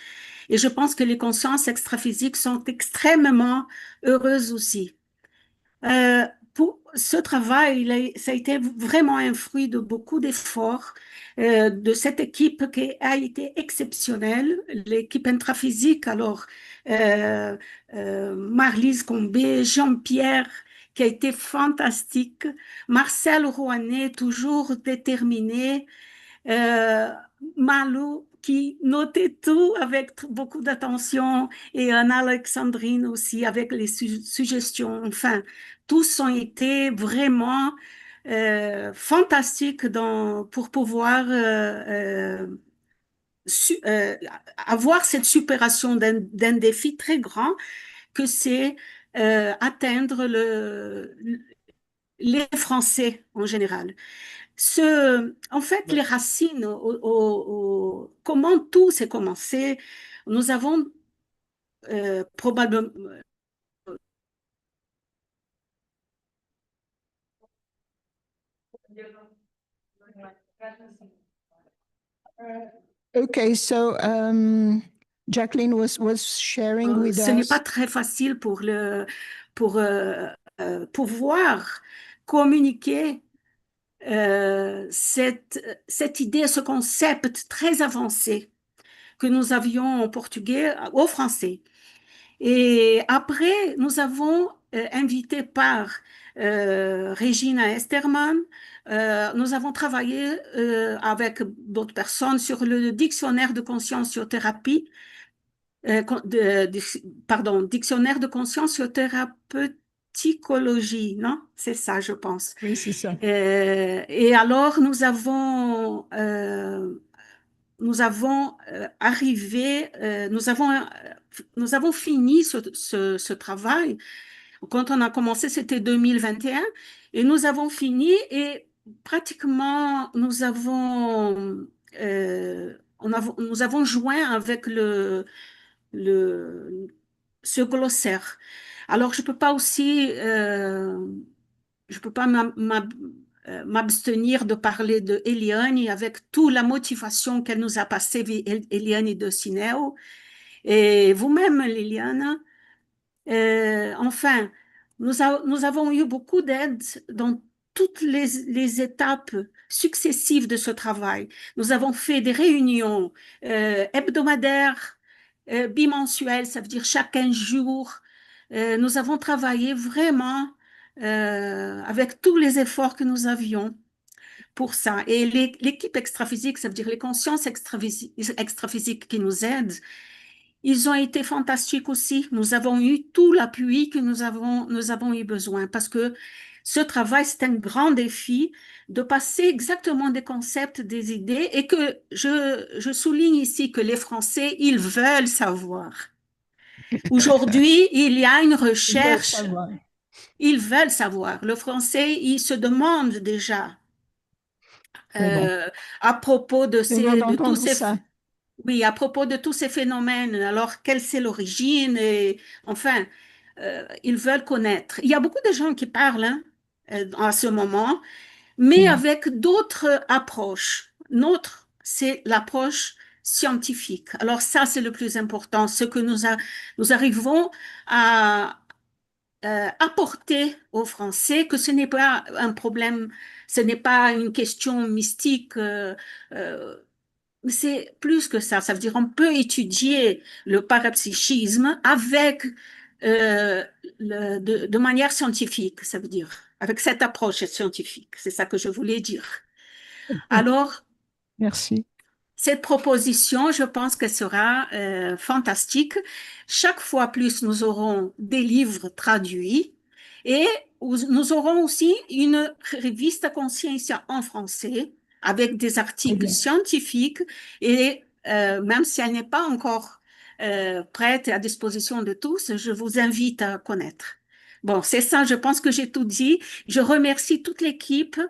Et je pense que les consciences extraphysiques sont extrêmement heureuses aussi. Pour ce travail, ça a été vraiment un fruit de beaucoup d'efforts de cette équipe qui a été exceptionnelle, l'équipe intraphysique. Alors, Marlise Combé, Jean-Pierre, qui a été fantastique, Marcel Rouanet, toujours déterminé, Malou, qui notait tout avec beaucoup d'attention, et Anne-Alexandrine aussi avec les suggestions. Enfin, tous ont été vraiment fantastiques pour pouvoir avoir cette supération d'un défi très grand que c'est atteindre les Français en général. En fait, les racines, comment tout s'est commencé, nous avons probablement... Okay, so Jacqueline was sharing with us. Ce n'est pas très facile pour pouvoir communiquer cette idée, ce concept très avancé que nous avions en portugais, au français. Et après, nous avons invité par Regina Esterman, nous avons travaillé avec d'autres personnes sur le dictionnaire de conscienciothérapie, dictionnaire de conscienciothérapeuticologie, non? C'est ça, je pense. Oui, c'est ça. Et alors, nous avons fini ce travail Quand on a commencé, c'était 2021 et nous avons fini et pratiquement nous avons joint avec ce glossaire. Alors, je peux pas m'abstenir de parler de Eliane avec toute la motivation qu'elle nous a passée, Eliane de Sineo, et vous-même, Liliana. Enfin, nous avons eu beaucoup d'aide dans toutes les étapes successives de ce travail. Nous avons fait des réunions hebdomadaires, bimensuelles, ça veut dire chaque 15 jours. Nous avons travaillé vraiment avec tous les efforts que nous avions pour ça. Et l'équipe extraphysique, ça veut dire les consciences extraphysiques qui nous aident, ils ont été fantastiques aussi. Nous avons eu tout l'appui que nous avons eu besoin parce que ce travail, c'est un grand défi de passer exactement des concepts, des idées et que je souligne ici que les Français, ils veulent savoir. Aujourd'hui, il y a une recherche. Ils veulent savoir. Le Français, il se demande déjà à propos de tous ces... Oui, à propos de tous ces phénomènes, alors quelle c'est l'origine et enfin, ils veulent connaître. Il y a beaucoup de gens qui parlent à ce moment, mais avec d'autres approches. Notre, c'est l'approche scientifique. Alors ça, c'est le plus important, ce que nous arrivons à apporter aux Français, que ce n'est pas un problème, ce n'est pas une question mystique. C'est plus que ça. Ça veut dire qu'on peut étudier le parapsychisme avec de manière scientifique, ça veut dire, avec cette approche scientifique. C'est ça que je voulais dire. Alors, merci. Cette proposition, je pense qu'elle sera fantastique. Chaque fois plus, nous aurons des livres traduits et nous aurons aussi une reviste Conscientia en français avec des articles scientifiques et même si elle n'est pas encore prête et à disposition de tous, je vous invite à connaître. Bon, c'est ça, je pense que j'ai tout dit. Je remercie toute l'équipe.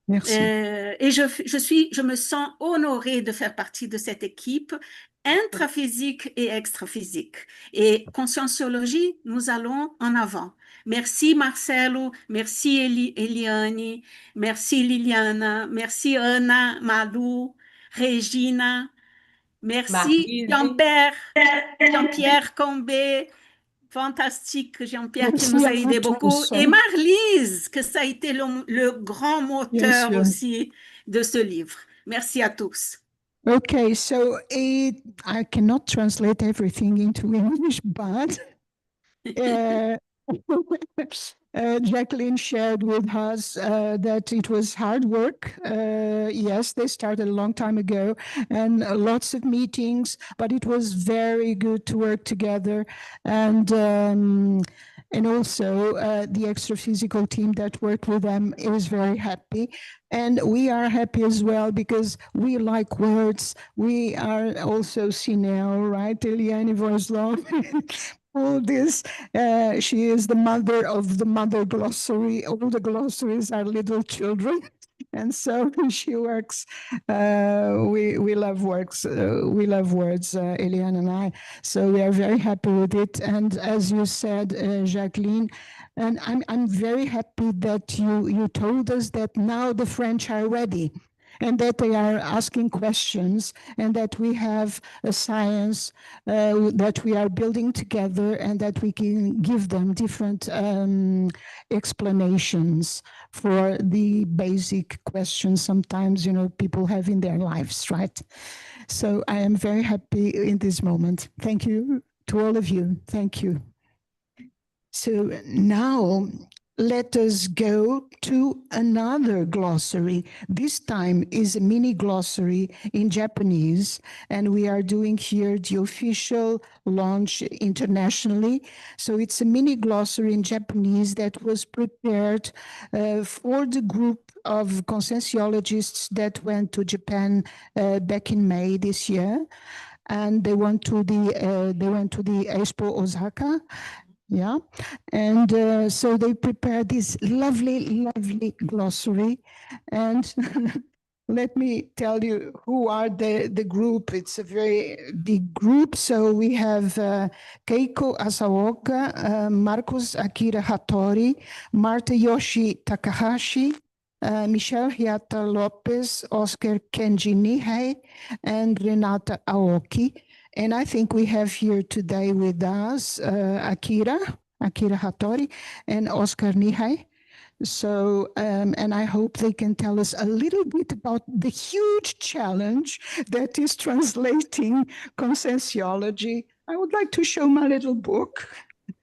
Merci. Et je me sens honorée de faire partie de cette équipe intraphysique et extraphysique. Et Conscientiologie, nous allons en avant. Merci Marcelo, merci Eliane, merci Liliana, merci Ana, Malou, Regina, merci Jean-Pierre Combé, fantastique, Jean-Pierre, qui nous a aidé beaucoup. Et Marlise, que ça a été le grand moteur aussi de ce livre. Merci à tous. Okay, so I cannot translate everything into English, but Jacqueline shared with us that it was hard work. Yes, they started a long time ago and lots of meetings, but it was very good to work together. And also the extra-physical team that worked with them, it was very happy. And we are happy as well because we like words. We are also senile, right? Eliane Vosloo. All this, she is the mother of the mother glossary. All the glossaries are little children. And so she works, we love works, we love words, Eliane and I. So we are very happy with it. And as you said, Jacqueline, and I'm very happy that you told us that now the French are ready and that they are asking questions and that we have a science that we are building together and that we can give them different explanations for the basic questions sometimes, people have in their lives, right? So I am very happy in this moment. Thank you to all of you. Thank you. So now let us go to another glossary. This time is a mini glossary in Japanese, and we are doing here the official launch internationally. So it's a mini glossary in Japanese that was prepared for the group of conscientiologists that went to Japan back in May this year. And they went to the Expo Osaka. Yeah. And so they prepared this lovely, lovely glossary. And let me tell you who are the group. It's a very big group. So we have Keiko Asaoka, Marcos Akira Hattori, Marta Yoshi Takahashi, Michelle Hiata Lopez, Oscar Kenji Nihei, and Renata Aoki. And I think we have here today with us Akira Hattori, and Oscar Nihei. So, and I hope they can tell us a little bit about the huge challenge that is translating Conscientiology. I would like to show my little book.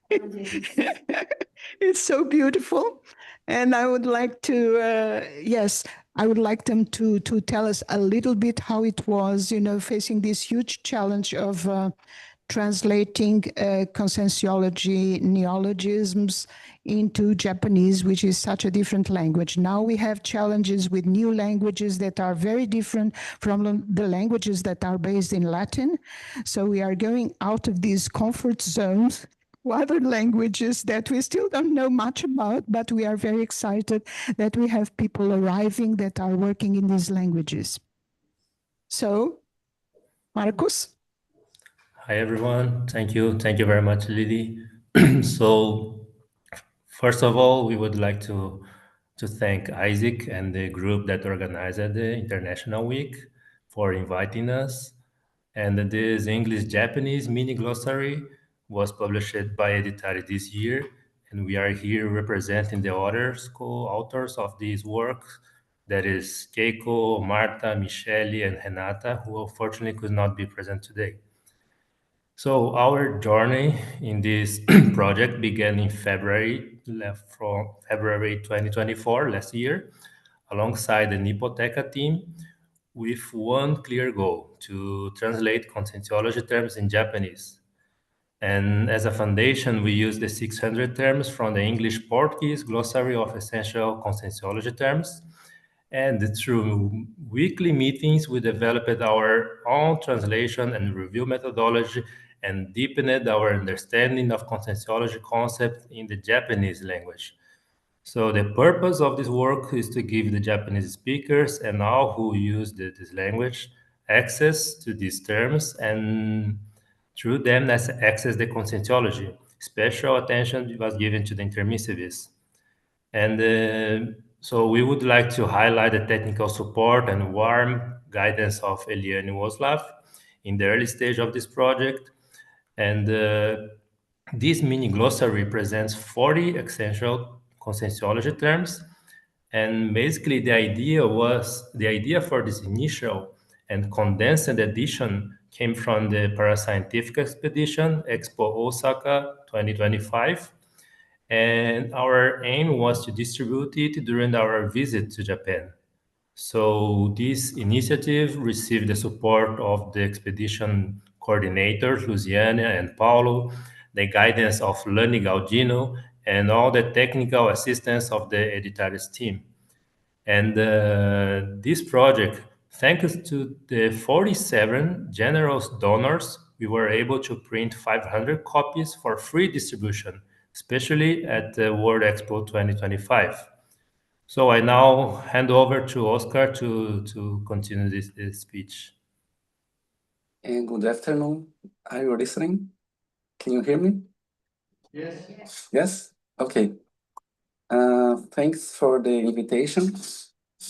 It's so beautiful. And I would like to, yes, I would like them to tell us a little bit how it was, facing this huge challenge of translating Conscientiology neologisms into Japanese, which is such a different language. Now we have challenges with new languages that are very different from the languages that are based in Latin. So we are going out of these comfort zones, other languages that we still don't know much about, but we are very excited that we have people arriving that are working in these languages. So, Marcos? Hi, everyone. Thank you. Thank you very much, Lily. So, first of all, we would like to thank Isaac and the group that organized the International Week for inviting us. And this English-Japanese mini glossary was published by EDITARES this year. And we are here representing the other co-authors of this work. That is Keiko, Marta, Michele, and Renata, who unfortunately could not be present today. So our journey in this project began in February, from February 2024, last year, alongside the Nipoteca team, with one clear goal: to translate Conscientiology terms in Japanese. And as a foundation, we used the 600 terms from the English-Portuguese Glossary of Essential Conscientiology Terms. And through weekly meetings, we developed our own translation and review methodology and deepened our understanding of Conscientiology concept in the Japanese language. So the purpose of this work is to give the Japanese speakers and all who use this language access to these terms, and through them access the Conscientiology. Special attention was given to the intermissives. And so we would like to highlight the technical support and warm guidance of Eliane Woslav in the early stage of this project. And this mini glossary represents 40 essential Conscientiology terms. And basically the idea for this initial and condensed edition came from the Parascientific Expedition, Expo Osaka 2025. And our aim was to distribute it during our visit to Japan. So this initiative received the support of the expedition coordinators, Luciana and Paulo, the guidance of Lani Galdino, and all the technical assistance of the EDITARES team. And this project, thanks to the 47 generous donors, we were able to print 500 copies for free distribution, especially at the World Expo 2025. So I now hand over to Oscar to continue this speech. And good afternoon. Are you listening? Can you hear me? Yes. Yes? Okay. Thanks for the invitation.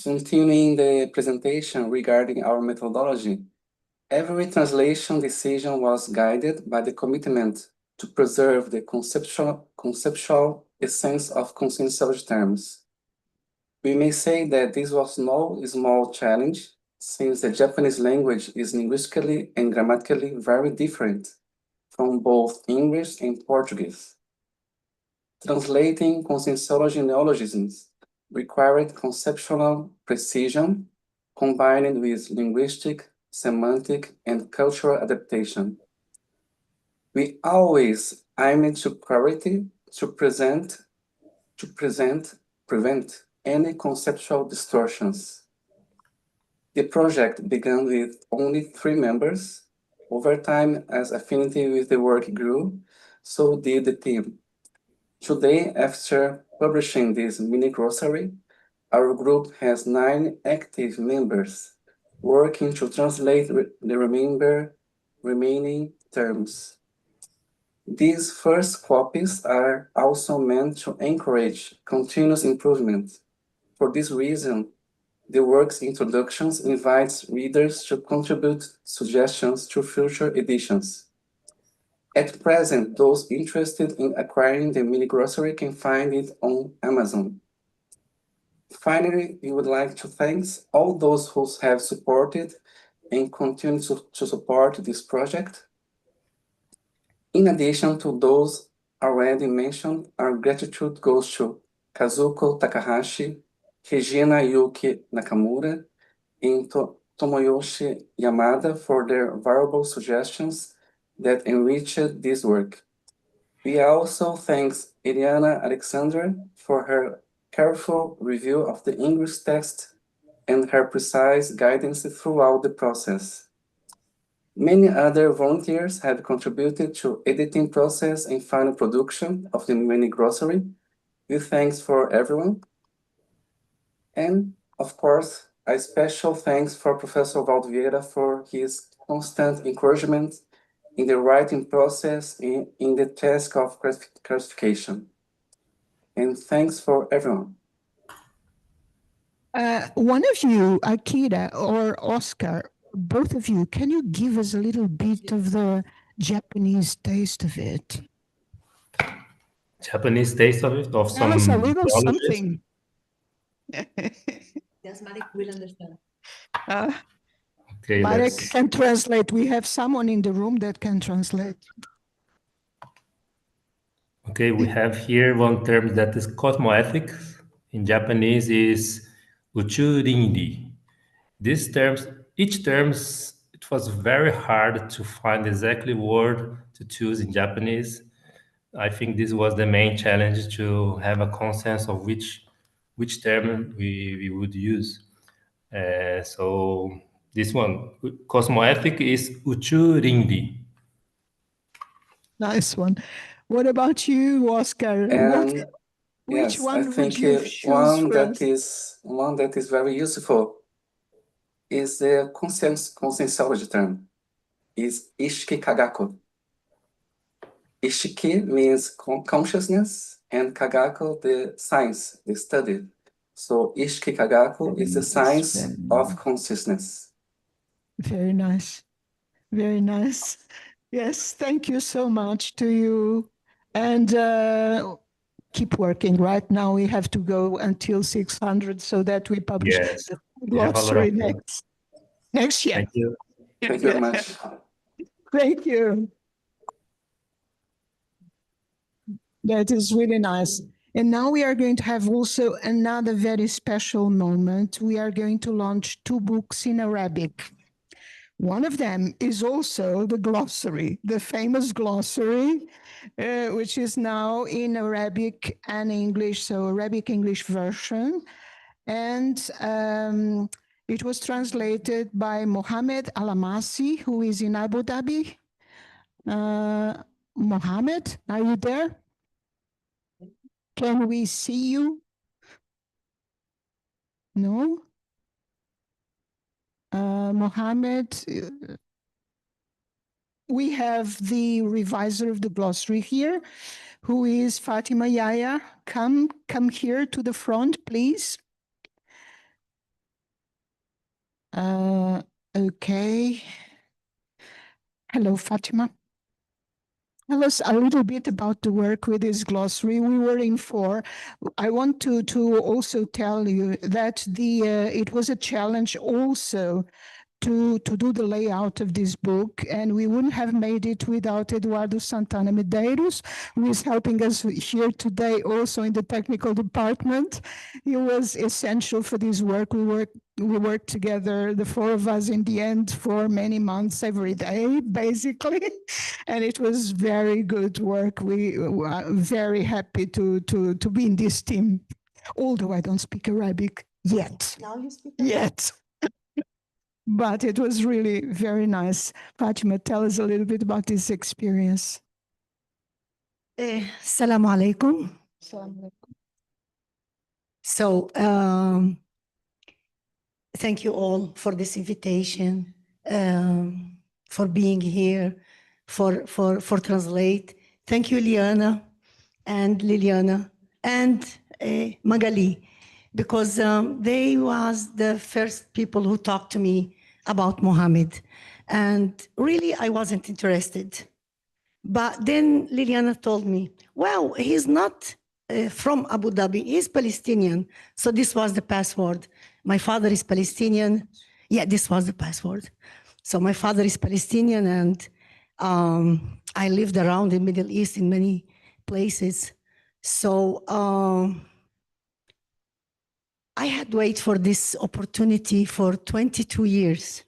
Continuing the presentation regarding our methodology, every translation decision was guided by the commitment to preserve the conceptual essence of Conscientiology terms. We may say that this was no small challenge, since the Japanese language is linguistically and grammatically very different from both English and Portuguese. Translating Conscientiology neologisms required conceptual precision combined with linguistic, semantic, and cultural adaptation. We always aim to clarity to prevent any conceptual distortions. The project began with only 3 members. Over time, as affinity with the work grew, so did the team. Today, after publishing this mini glossary, our group has 9 active members working to translate the remaining terms. These first copies are also meant to encourage continuous improvement. For this reason, the work's introductions invites readers to contribute suggestions to future editions. At present, those interested in acquiring the mini glossary can find it on Amazon. Finally, we would like to thank all those who have supported and continue to support this project. In addition to those already mentioned, our gratitude goes to Kazuko Takahashi, Regina Yuki Nakamura, and Tomoyoshi Yamada for their valuable suggestions that enriched this work. We also thank Eliana Alexandra for her careful review of the English text and her precise guidance throughout the process. Many other volunteers have contributed to editing process and final production of the mini glossary. We thanks for everyone. And of course, a special thanks for Professor Valdo Vieira for his constant encouragement in the writing process and in the task of classification. And thanks for everyone. One of you, Akira or Oscar, both of you, can you give us a little bit of the Japanese taste of it? Japanese taste of it, of Tell us a some little knowledge? something. Yes, Marek will understand. Okay, Marek let's. can translate. We have someone in the room that can translate. Okay, we have here one term that is cosmoethics. In Japanese is uchurinri. These terms, each terms, it was very hard to find exactly word to choose in Japanese. I think this was the main challenge, to have a consensus of which term we would use. So this one, cosmoethic is uchurinri. Nice one. What about you, Oscar? And Which yes, I one think would you choose one that is very useful is the conscientiology term, is ishiki kagaku. Ishiki means consciousness, and kagaku, the science, the study. So ishiki kagaku is the science of consciousness. Very nice. Very nice. Yes, thank you so much to you. And keep working. Right now we have to go until 600 so that we publish Yes, the we have a lot of glossary work. next year. Thank you. Thank you very much. Thank you. That is really nice. And now we are going to have also another very special moment. We are going to launch 2 books in Arabic. One of them is also the glossary, the famous glossary, which is now in Arabic and English, so Arabic-English version. And it was translated by Mohammed Alamasi, who is in Abu Dhabi. Mohammed, are you there? Can we see you? No? Mohammed, we have the revisor of the glossary here, who is Fatima Yaya. Come here to the front, please. Okay. Hello, Fatima. Tell us a little bit about the work with this glossary. We were in 4. I want to also tell you that it was a challenge also to do the layout of this book, and we wouldn't have made it without Eduardo Santana Medeiros, who is helping us here today also in the technical department. He was essential for this work. We worked together, the 4 of us, in the end for many months, every day, basically, and it was very good work. We were very happy to be in this team, although I don't speak Arabic yet. Now you speak Yet. But it was really very nice. Fatima, tell us a little bit about this experience. Assalamu alaikum. So, thank you all for this invitation, for being here, for translate. Thank you, Liana and Liliana and Magali, because they was the first people who talked to me about Muhammad. And really, I wasn't interested. But then Liliana told me, well, he's not from Abu Dhabi, he's Palestinian. So this was the password. My father is Palestinian. Yeah, this was the password. So my father is Palestinian, and I lived around the Middle East in many places. So I had waited for this opportunity for 22 years.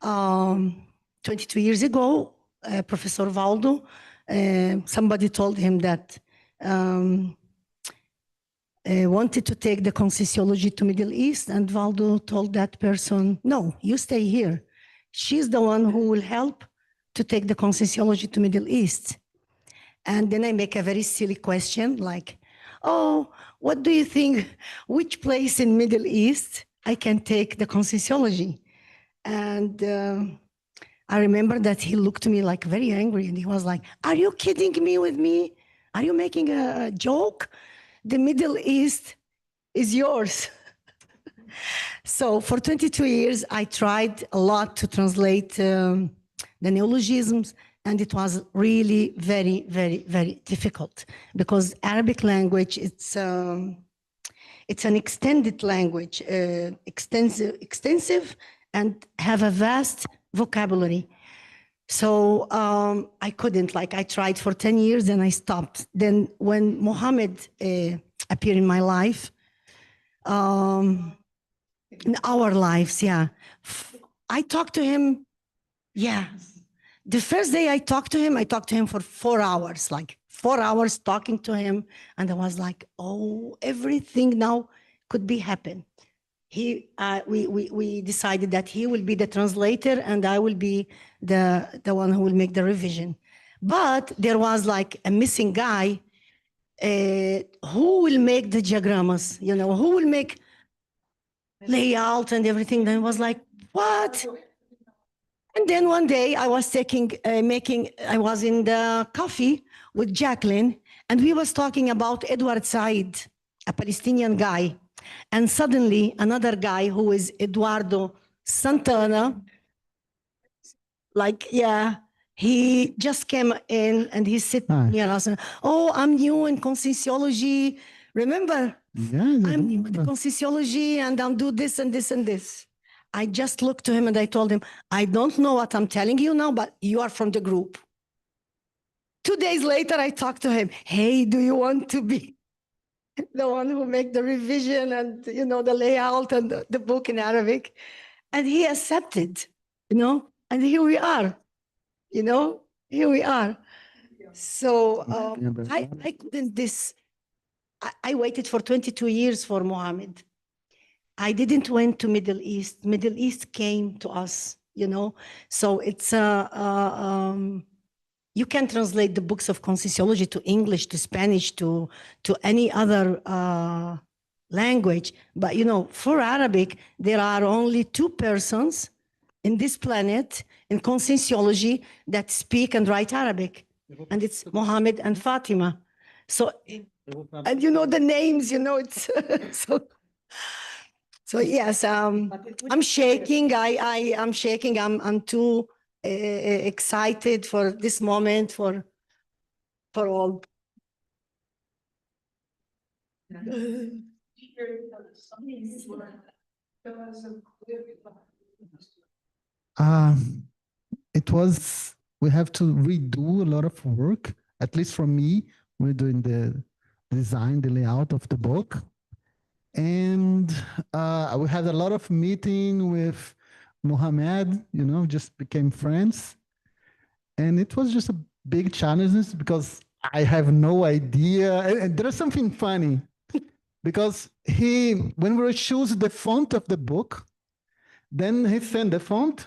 22 years ago, Professor Valdo, somebody told him that wanted to take the Conscientiology to Middle East, and Valdo told that person, no, you stay here. She's the one who will help to take the Conscientiology to Middle East. And then I make a very silly question like, oh, what do you think, which place in Middle East I can take the Conscientiology? And I remember that he looked at me like very angry, and he was like, are you kidding me with me? Are you making a joke? The Middle East is yours. So for 22 years, I tried a lot to translate the neologisms, and it was really very, very, very difficult because Arabic language, it's an extended language, extensive, and have a vast vocabulary. So I couldn't, like I tried for 10 years and I stopped. Then when Muhammad appeared in my life, in our lives, yeah, I talked to him, yeah. The first day I talked to him for 4 hours, like 4 hours talking to him. And I was like, oh, everything now could be happen. We decided that he will be the translator and I will be the one who will make the revision. But there was like a missing guy who will make the diagrams, you know, who will make layout and everything. Then I was like, what? And then one day I was I was in the coffee with Jacqueline, and we was talking about Edward Said, a Palestinian guy. And suddenly another guy who is Eduardo Santana, like, yeah, he just came in and he said near us, oh, I'm new in Conscientiology. Remember? Yeah, I'm new in Conscientiology and I'll do this and this and this. I just looked to him and I told him, I don't know what I'm telling you now, but you are from the group. 2 days later, I talked to him. Hey, do you want to be the one who make the revision and, you know, the layout and the book in Arabic? And he accepted, you know, and here we are, you know, here we are. So I couldn't I waited for 22 years for Muhammad. I didn't went to Middle East. Middle East came to us, you know. So it's you can translate the books of Conscientiology to English, to Spanish, to any other language. But, you know, for Arabic, there are only 2 persons in this planet in Conscientiology that speak and write Arabic. And it's Muhammad and Fatima. So, and you know the names, you know, it's so yes, I'm shaking. I'm shaking. I'm too excited for this moment for all. We have to redo a lot of work, at least for me. We're doing the design, the layout of the book. And we had a lot of meeting with Muhammad, you know, just became friends. And it was just a big challenge because I have no idea. And there's something funny because when we choose the font of the book, then he sent the font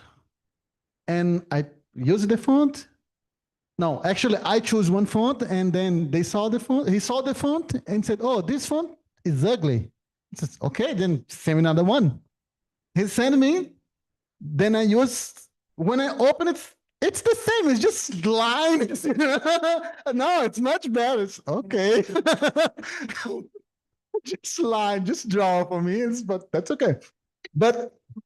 and I use the font No, actually, I choose one font, and then they saw the font. He saw the font and said, "Oh, this font is ugly." I said, "Okay, then send me another one." He sent me. Then I use, when I open it, it's the same. It's just lines. No, it's much better. It's okay. Just line, just draw for me. But that's okay. But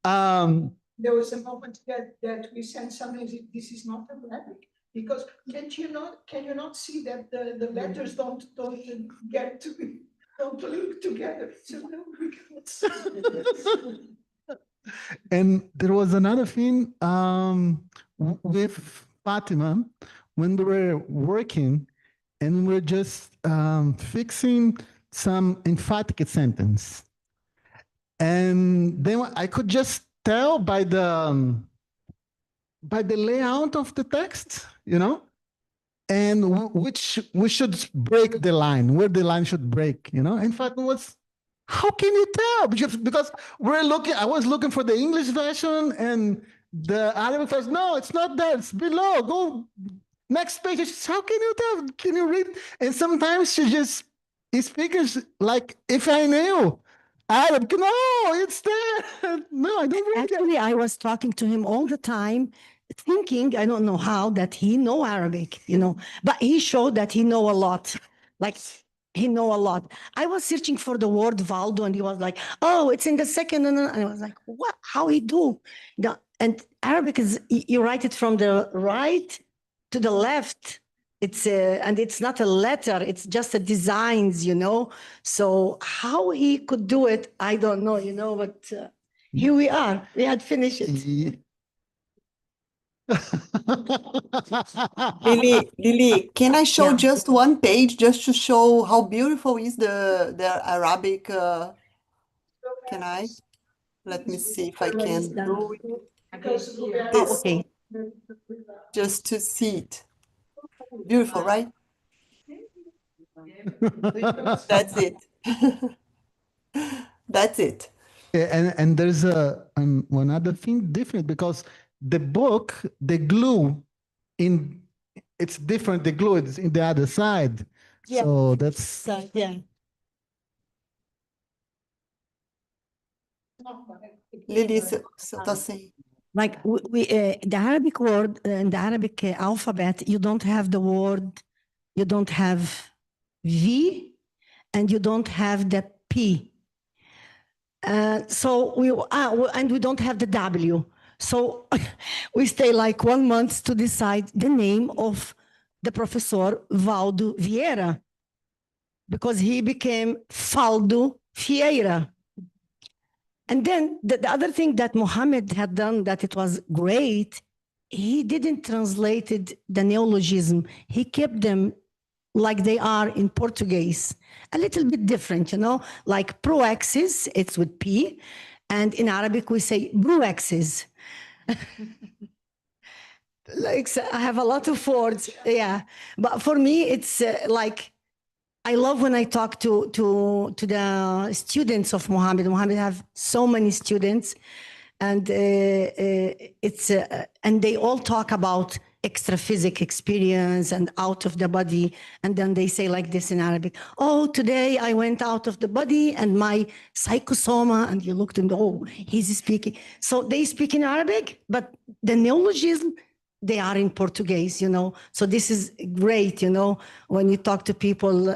there was a moment that we said sometimes this is not Arabic, because can you not see that the letters don't get to don't link together? So no, we cannot see. And there was another thing with Fatima, when we were working and we were just fixing some emphatic sentence. And then I could just tell by the layout of the text, and which we should break the line, where the line should break, In fact, how can you tell? Because I was looking for the English version and the Arabic version. No, it's not there. It's below. Go next page. How can you tell? Can you read? And sometimes she just speaks like, if I knew Arabic, no, it's there. No, I don't read. Actually, I was talking to him all the time, thinking, I don't know how, that he know Arabic, but he showed that he know a lot. Like, he know a lot. I was searching for the word Valdo, and he was like, "Oh, it's in the second." And I was like, "What? How he do?" And Arabic is, you write it from the right to the left. It's and it's not a letter. It's just a designs, So how he could do it, I don't know, But here we are. We had finished it. Lily, can I show just one page just to show how beautiful is the Arabic? Can I? Let me see if I can do this. Okay. Just to see it. Beautiful, right? That's it. That's it. And there's one other thing different, because the book, the glue it's different. The glue is in the other side. Yeah. So that's yeah. Lily, você tá sem. Like the Arabic word in the Arabic alphabet, you don't have the word, you don't have V, and you don't have the P. So and we don't have the W. So we stay like 1 month to decide the name of the Professor Valdo Vieira, because he became Faldo Vieira. And then the other thing that Mohammed had done that it was great, he didn't translate the neologism. He kept them like they are in Portuguese, a little bit different, like proaxis, it's with P, and in Arabic we say bruaxis. Like, so I have a lot of words, yeah. But for me, it's like, I love when I talk to the students of Mohammed. Mohammed have so many students, and and they all talk about extraphysic experience and out of the body, and then they say like this in Arabic: "Oh, today I went out of the body, and my psychosoma." And you looked and he's speaking. So they speak in Arabic, but the neologism, they are in Portuguese, So this is great, when you talk to people,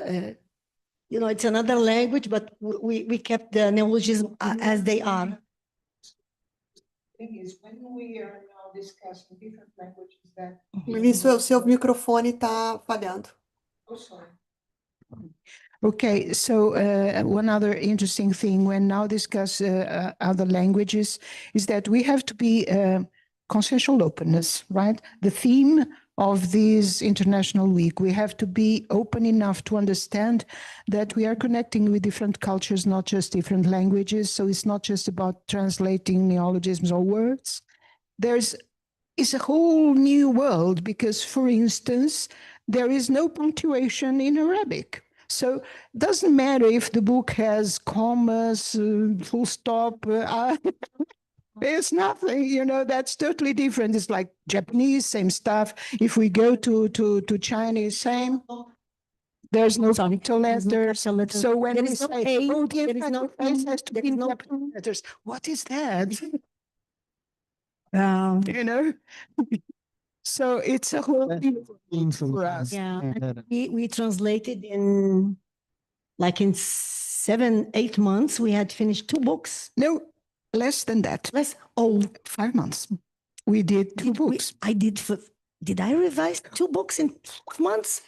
it's another language, but we kept the neologism as they are. Thing is, when we are now discussing different languages that... Vinícius, o seu microfone está falhando. Oh, sorry. Okay, so one other interesting thing when now discuss other languages is that we have to be consensual openness, right? The theme of this International Week, we have to be open enough to understand that we are connecting with different cultures, not just different languages. So it's not just about translating neologisms or words. It's a whole new world because, for instance, there is no punctuation in Arabic. So it doesn't matter if the book has commas, full stop. There's nothing, you know, that's totally different. It's like Japanese, same stuff. If we go to Chinese, same. There's no capital letters. So when we say, oh, the face has to be in capital letters, what is that? You know? So it's a whole thing for us. Yeah, and we translated in 7-8 months. We had finished 2 books. No, less than that. 5 months. We did 2 books. Did I revise 2 books in 12 months?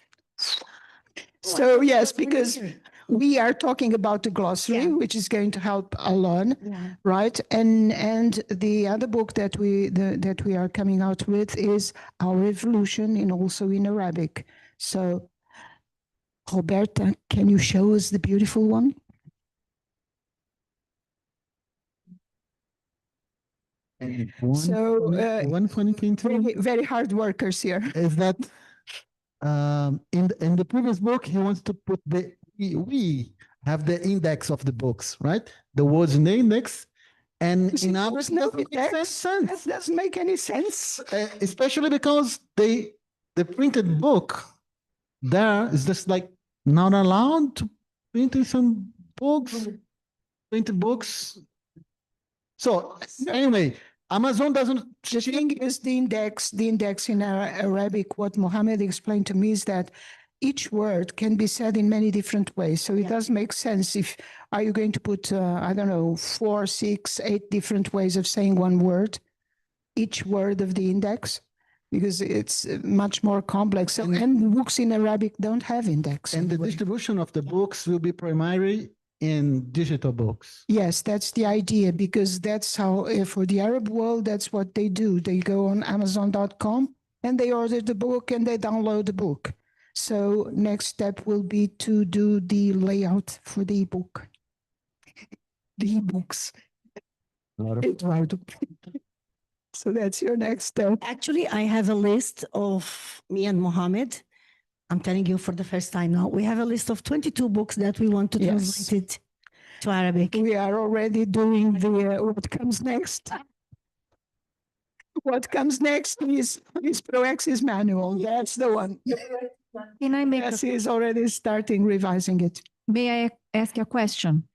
So yes, because we are talking about the glossary, which is going to help a lot, right? And the other book that we are coming out with is Our Revolution, and also in Arabic. So, Roberta, can you show us the beautiful one? One funny thing very, very hard workers here is that in the previous book he wants to put we have the index of the books, right? The words in the index, and in ours no doesn't make sense. That doesn't make any sense, especially because the printed book there is just like not allowed to print in some books, printed books. So anyway, Amazon doesn't. The thing is the index in Arabic, what Mohammed explained to me is that each word can be said in many different ways. So it does make sense if, are you going to put, I don't know, 4, 6, 8 different ways of saying one word, each word of the index, because it's much more complex. So, and books in Arabic don't have index. And the distribution of the books will be primarily in digital books. Yes, that's the idea, because that's how, for the Arab world, that's what they do. They go on Amazon.com and they order the book and they download the book. So next step will be to do the layout for the ebook. The ebooks. So that's your next step. Actually, I have a list of me and Mohammed. I'm telling you for the first time now. We have a list of 22 books that we want to translate it to Arabic. We are already doing the what comes next. What comes next is Proexis manual. That's the one. Can I make Yes, he's already starting revising it. May I ask a question?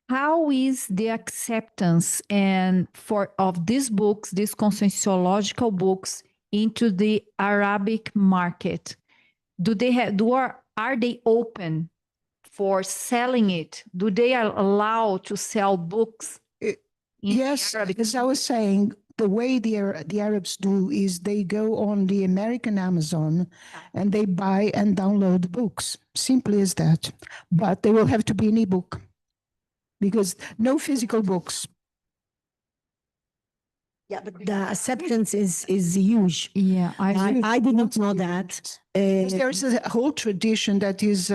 How is the acceptance of these books, these conscientiological books, into the Arabic market? Are they open for selling it? Do they allow to sell books? Yes, as I was saying, the way the Arabs do is they go on the American Amazon and they buy and download books. Simply as that. But they will have to be an ebook because no physical books. Yeah, but the acceptance is huge. Yeah, I didn't know that. There's a whole tradition that is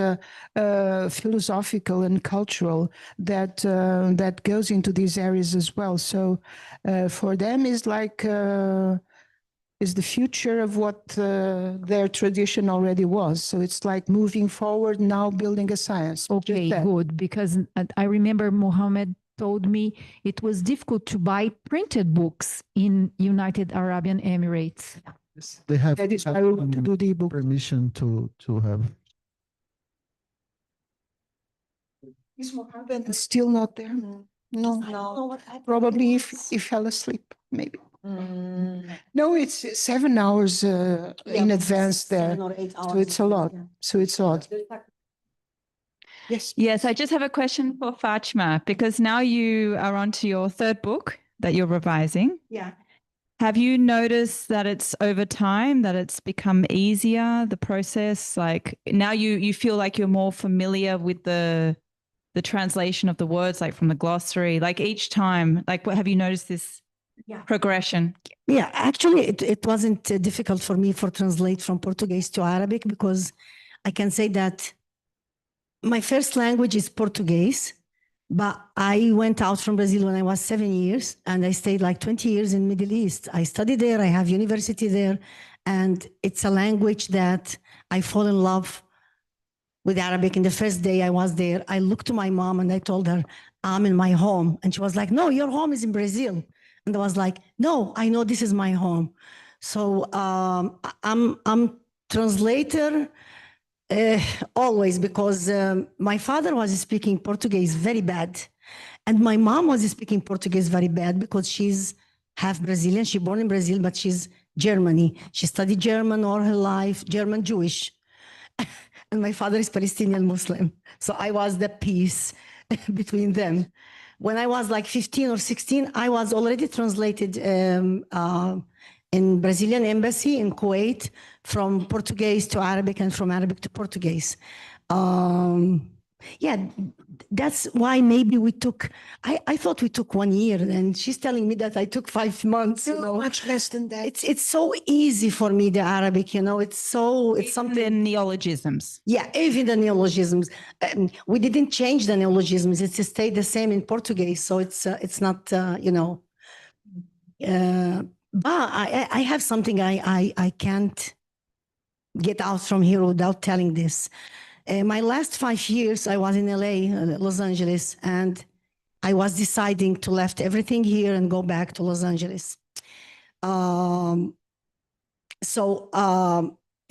philosophical and cultural that goes into these areas as well. So for them is like is the future of what their tradition already was. So it's like moving forward now, building a science. Okay, good, because I remember Mohammed told me it was difficult to buy printed books in United Arab Emirates. They have that is why we want to do the book. Permission to have. Is Mohammed still not there? No. Probably if he fell asleep, maybe. No, it's 7 hours in advance there. 7 or 8 hours. So it's a lot. So it's odd. Yes, I just have a question for Fatima, because now you are on to your 3rd book that you're revising. Yeah. Have you noticed that it's over time, that it's become easier, the process? Like now you feel like you're more familiar with the translation of the words, like from the glossary, like each time, like what have you noticed this progression? Yeah, actually it wasn't difficult for me to translate from Portuguese to Arabic, because I can say that my first language is Portuguese, but I went out from Brazil when I was 7 years and I stayed like 20 years in Middle East. I studied there, I have university there, and it's a language that I fall in love with Arabic. And the first day I was there, I looked to my mom and I told her, I'm in my home. And she was like, no, your home is in Brazil. And I was like, no, I know this is my home. So I'm translator always, because my father was speaking Portuguese very bad. And my mom was speaking Portuguese very bad because she's half Brazilian. She born in Brazil, but she's Germany. She studied German all her life, German Jewish. And my father is Palestinian Muslim. So I was the peace between them. When I was like 15 or 16, I was already translated in Brazilian embassy in Kuwait from Portuguese to Arabic and from Arabic to Portuguese. Yeah, that's why maybe we took, I thought we took 1 year, and she's telling me that I took 5 months. You know, much less than that. It's so easy for me, the Arabic, you know, it's something. The neologisms. Yeah, even the neologisms. We didn't change the neologisms. It's stayed the same in Portuguese. So it's not, you know, but I have something I can't get out from here without telling this. My last 5 years, I was in LA, Los Angeles, and I was deciding to left everything here and go back to Los Angeles.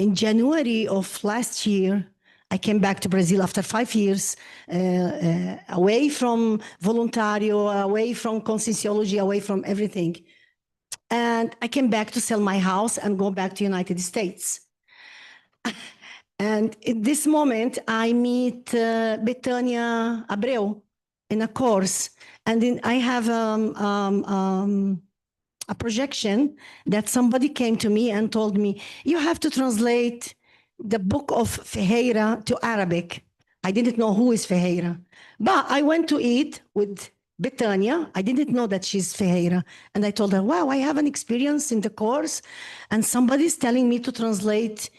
In January of last year, I came back to Brazil after 5 years, away from Voluntario, away from Conscientiology, away from everything. And I came back to sell my house and go back to United States. And in this moment, I meet Betânia Abreu in a course. And then I have a projection that somebody came to me and told me, you have to translate the book of Ferreira to Arabic. I didn't know who is Ferreira. But I went to eat with Betânia. I didn't know that she's Ferreira. And I told her, wow, I have an experience in the course. And somebody's telling me to translate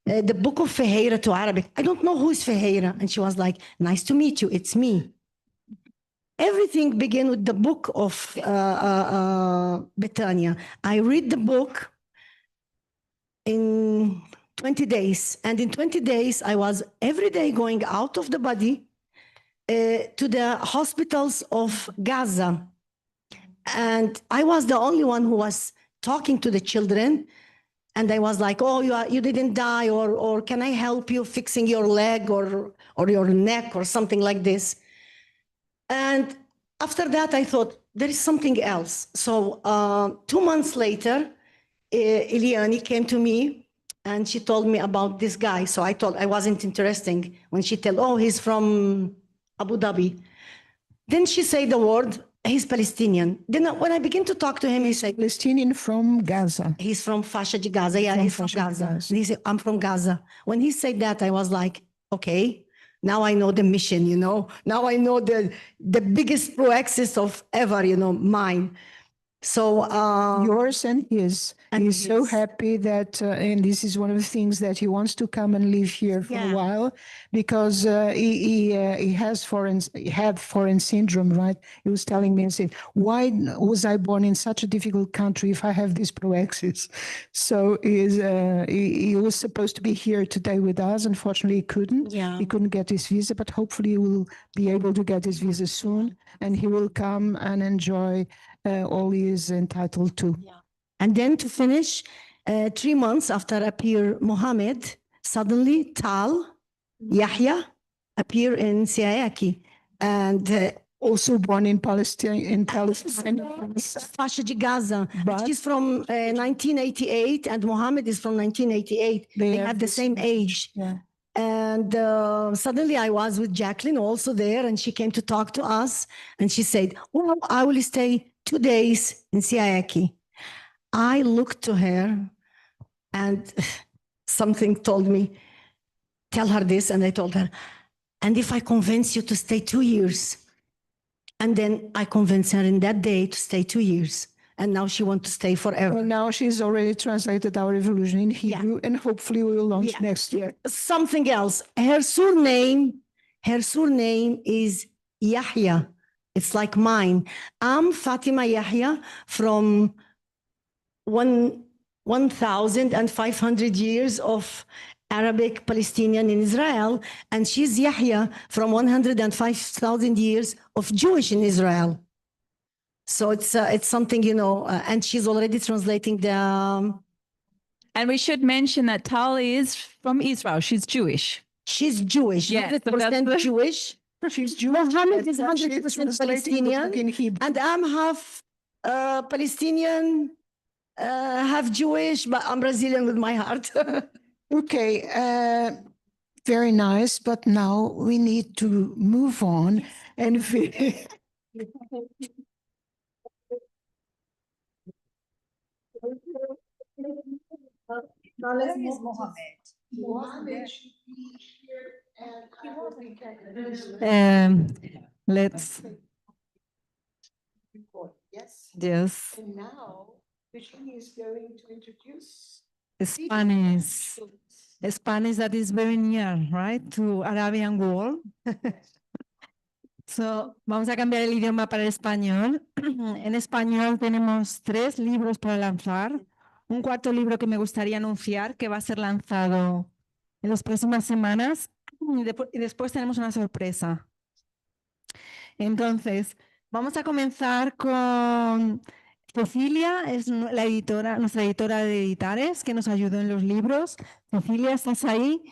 the book of Ferreira to Arabic. I don't know who is Ferreira. And she was like, nice to meet you. It's me. Everything began with the book of Betânia. I read the book in 20 days. And in 20 days, I was every day going out of the body to the hospitals of Gaza. And I was the only one who was talking to the children. And I was like, oh, you didn't die, or can I help you fixing your leg or your neck or something like this? And after that, I thought, there is something else. So 2 months later, Eliane came to me and she told me about this guy. So I thought I wasn't interesting when she told, oh, he's from Abu Dhabi. Then she said the word, he's Palestinian. Then when I begin to talk to him, he said, Palestinian from Gaza. He's from Faixa de Gaza. Yeah, he's from Gaza. He said, I'm from Gaza. When he said that, I was like, okay, now I know the mission, you know. Now I know the biggest proaxis of ever, you know, mine. So yours and his. And he's so happy that, and this is one of the things that he wants to come and live here for a while, because he had foreign syndrome, right? He was telling me and saying, why was I born in such a difficult country if I have this proaxis? So he was supposed to be here today with us. Unfortunately, he couldn't. Yeah. He couldn't get his visa, but hopefully he will be able to get his visa soon, and he will come and enjoy all he is entitled to. Yeah. And then to finish, 3 months after appear Mohammed, suddenly Tal, Yahya appear in Siayaki, and also born in Palestine, Faixa de Gaza. But she's from 1988, and Mohammed is from 1988. They have the same age. Yeah. And suddenly I was with Jacqueline also there, and she came to talk to us, and she said, well, I will stay 2 days in Siayaki. I looked to her and something told me, tell her this. And I told her, and if I convince you to stay 2 years? And then I convinced her in that day to stay 2 years. And now she wants to stay forever. Well, now she's already translated our revolution in Hebrew, and hopefully we will launch next year. Something else. Her surname is Yahya. It's like mine. I'm Fatima Yahya from 1,500 years of Arabic Palestinian in Israel, and she's Yahya from 105,000 years of Jewish in Israel. So it's something, you know, and she's already translating the... And we should mention that Tali is from Israel. She's Jewish. She's Jewish, yes, 100% Jewish. She's Jewish. Mohammed is 100% Palestinian, and I'm half Palestinian, half Jewish, but I'm Brazilian with my heart. Okay, very nice, but now we need to move on and Let's. Yes. And now Virginia is going to introduce Spanish. Spanish that is very near, right, to Arabian world. So, vamos a cambiar el idioma para el español. En español tenemos 3 libros para lanzar. Un cuarto libro que me gustaría anunciar que va a ser lanzado en las próximas semanas y después tenemos una sorpresa. Entonces, vamos a comenzar con Cecilia, es la editora, nuestra editora de EDITARES, que nos ayudó en los libros. Cecilia, ¿estás ahí?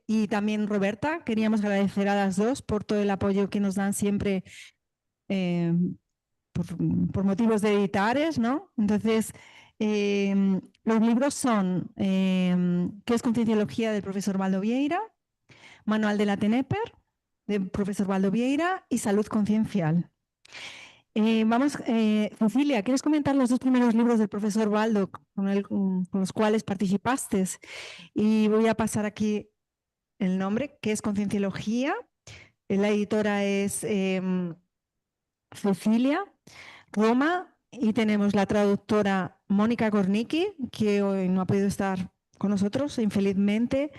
Y también Roberta, queríamos agradecer a las dos por todo el apoyo que nos dan siempre por motivos de EDITARES, ¿no? Entonces, los libros son ¿Qué es Conscienciología? Del profesor Baldo Vieira, Manual de la TENEPER, del profesor Baldo Vieira y Salud Conciencial. Cecilia, ¿quieres comentar los 2 primeros libros del profesor Baldo con los cuales participaste? Y voy a pasar aquí el nombre, que es Conscienciología. La editora es Cecilia Roma y tenemos la traductora Mónica Cornicchi, que hoy no ha podido estar con nosotros, infelizmente,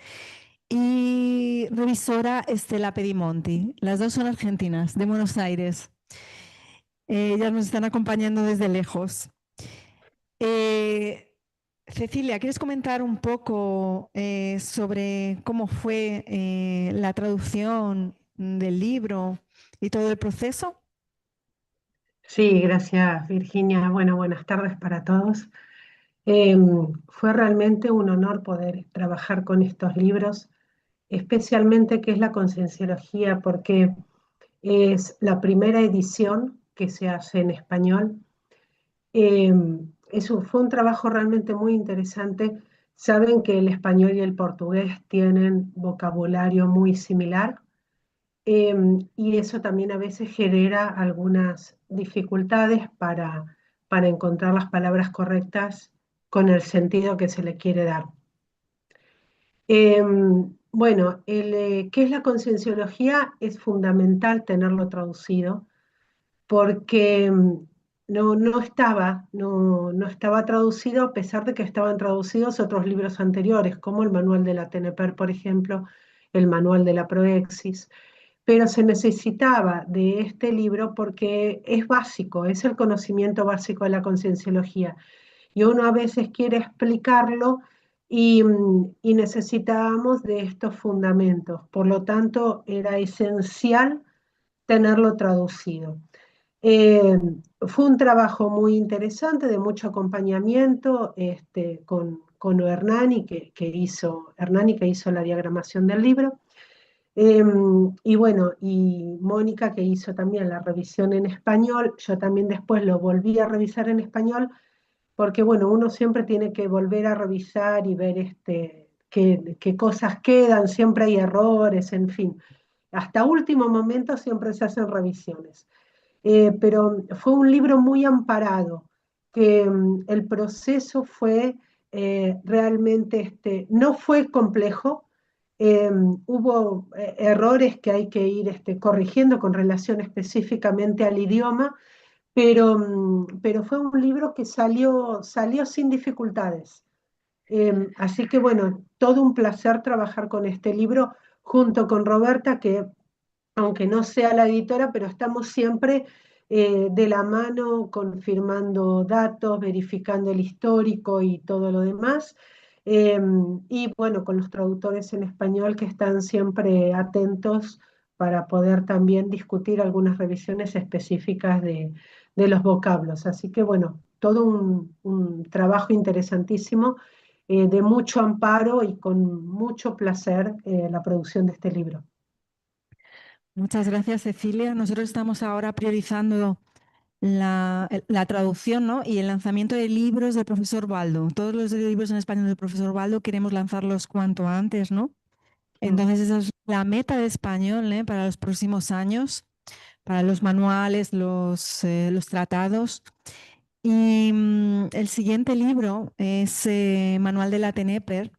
y revisora Estela Pedimonti. Las 2 son argentinas, de Buenos Aires. Ellas nos están acompañando desde lejos. Cecilia, ¿quieres comentar un poco sobre cómo fue la traducción del libro y todo el proceso? Sí, gracias Virginia. Bueno, buenas tardes para todos. Fue realmente un honor poder trabajar con estos libros, especialmente que es la Conscienciología, porque es la primera edición que se hace en español. Fue un trabajo realmente muy interesante. Saben que el español y el portugués tienen vocabulario muy similar, y eso también a veces genera algunas dificultades para encontrar las palabras correctas con el sentido que se le quiere dar. Bueno, ¿qué es la Conscienciología? Es fundamental tenerlo traducido porque no estaba traducido, a pesar de que estaban traducidos otros libros anteriores, como el Manual de la TENEPER, por ejemplo, el Manual de la Proexis, pero se necesitaba de este libro porque es básico, es el conocimiento básico de la Conscienciología, y uno a veces quiere explicarlo y necesitábamos de estos fundamentos, por lo tanto era esencial tenerlo traducido. Fue un trabajo muy interesante, de mucho acompañamiento con Hernani, que hizo la diagramación del libro, y bueno, y Mónica, que hizo también la revisión en español. Yo también después lo volví a revisar en español, porque bueno, uno siempre tiene que volver a revisar y ver qué cosas quedan, siempre hay errores, en fin. Hasta último momento siempre se hacen revisiones. Pero fue un libro muy amparado, que el proceso fue realmente, no fue complejo, hubo errores que hay que ir corrigiendo con relación específicamente al idioma, pero fue un libro que salió sin dificultades. Así que bueno, todo un placer trabajar con este libro junto con Roberta, que aunque no sea la editora, pero estamos siempre de la mano confirmando datos, verificando el histórico y todo lo demás. Y bueno, con los traductores en español que están siempre atentos para poder también discutir algunas revisiones específicas de los vocablos. Así que bueno, todo un trabajo interesantísimo, de mucho amparo y con mucho placer la producción de este libro. Muchas gracias, Cecilia. Nosotros estamos ahora priorizando la traducción, ¿no? Y el lanzamiento de libros del profesor Baldo. Todos los libros en español del profesor Baldo queremos lanzarlos cuanto antes, ¿no? Entonces esa es la meta de español, ¿eh? Para los próximos años, para los manuales, los tratados. Y el siguiente libro es Manual de la TENEPER.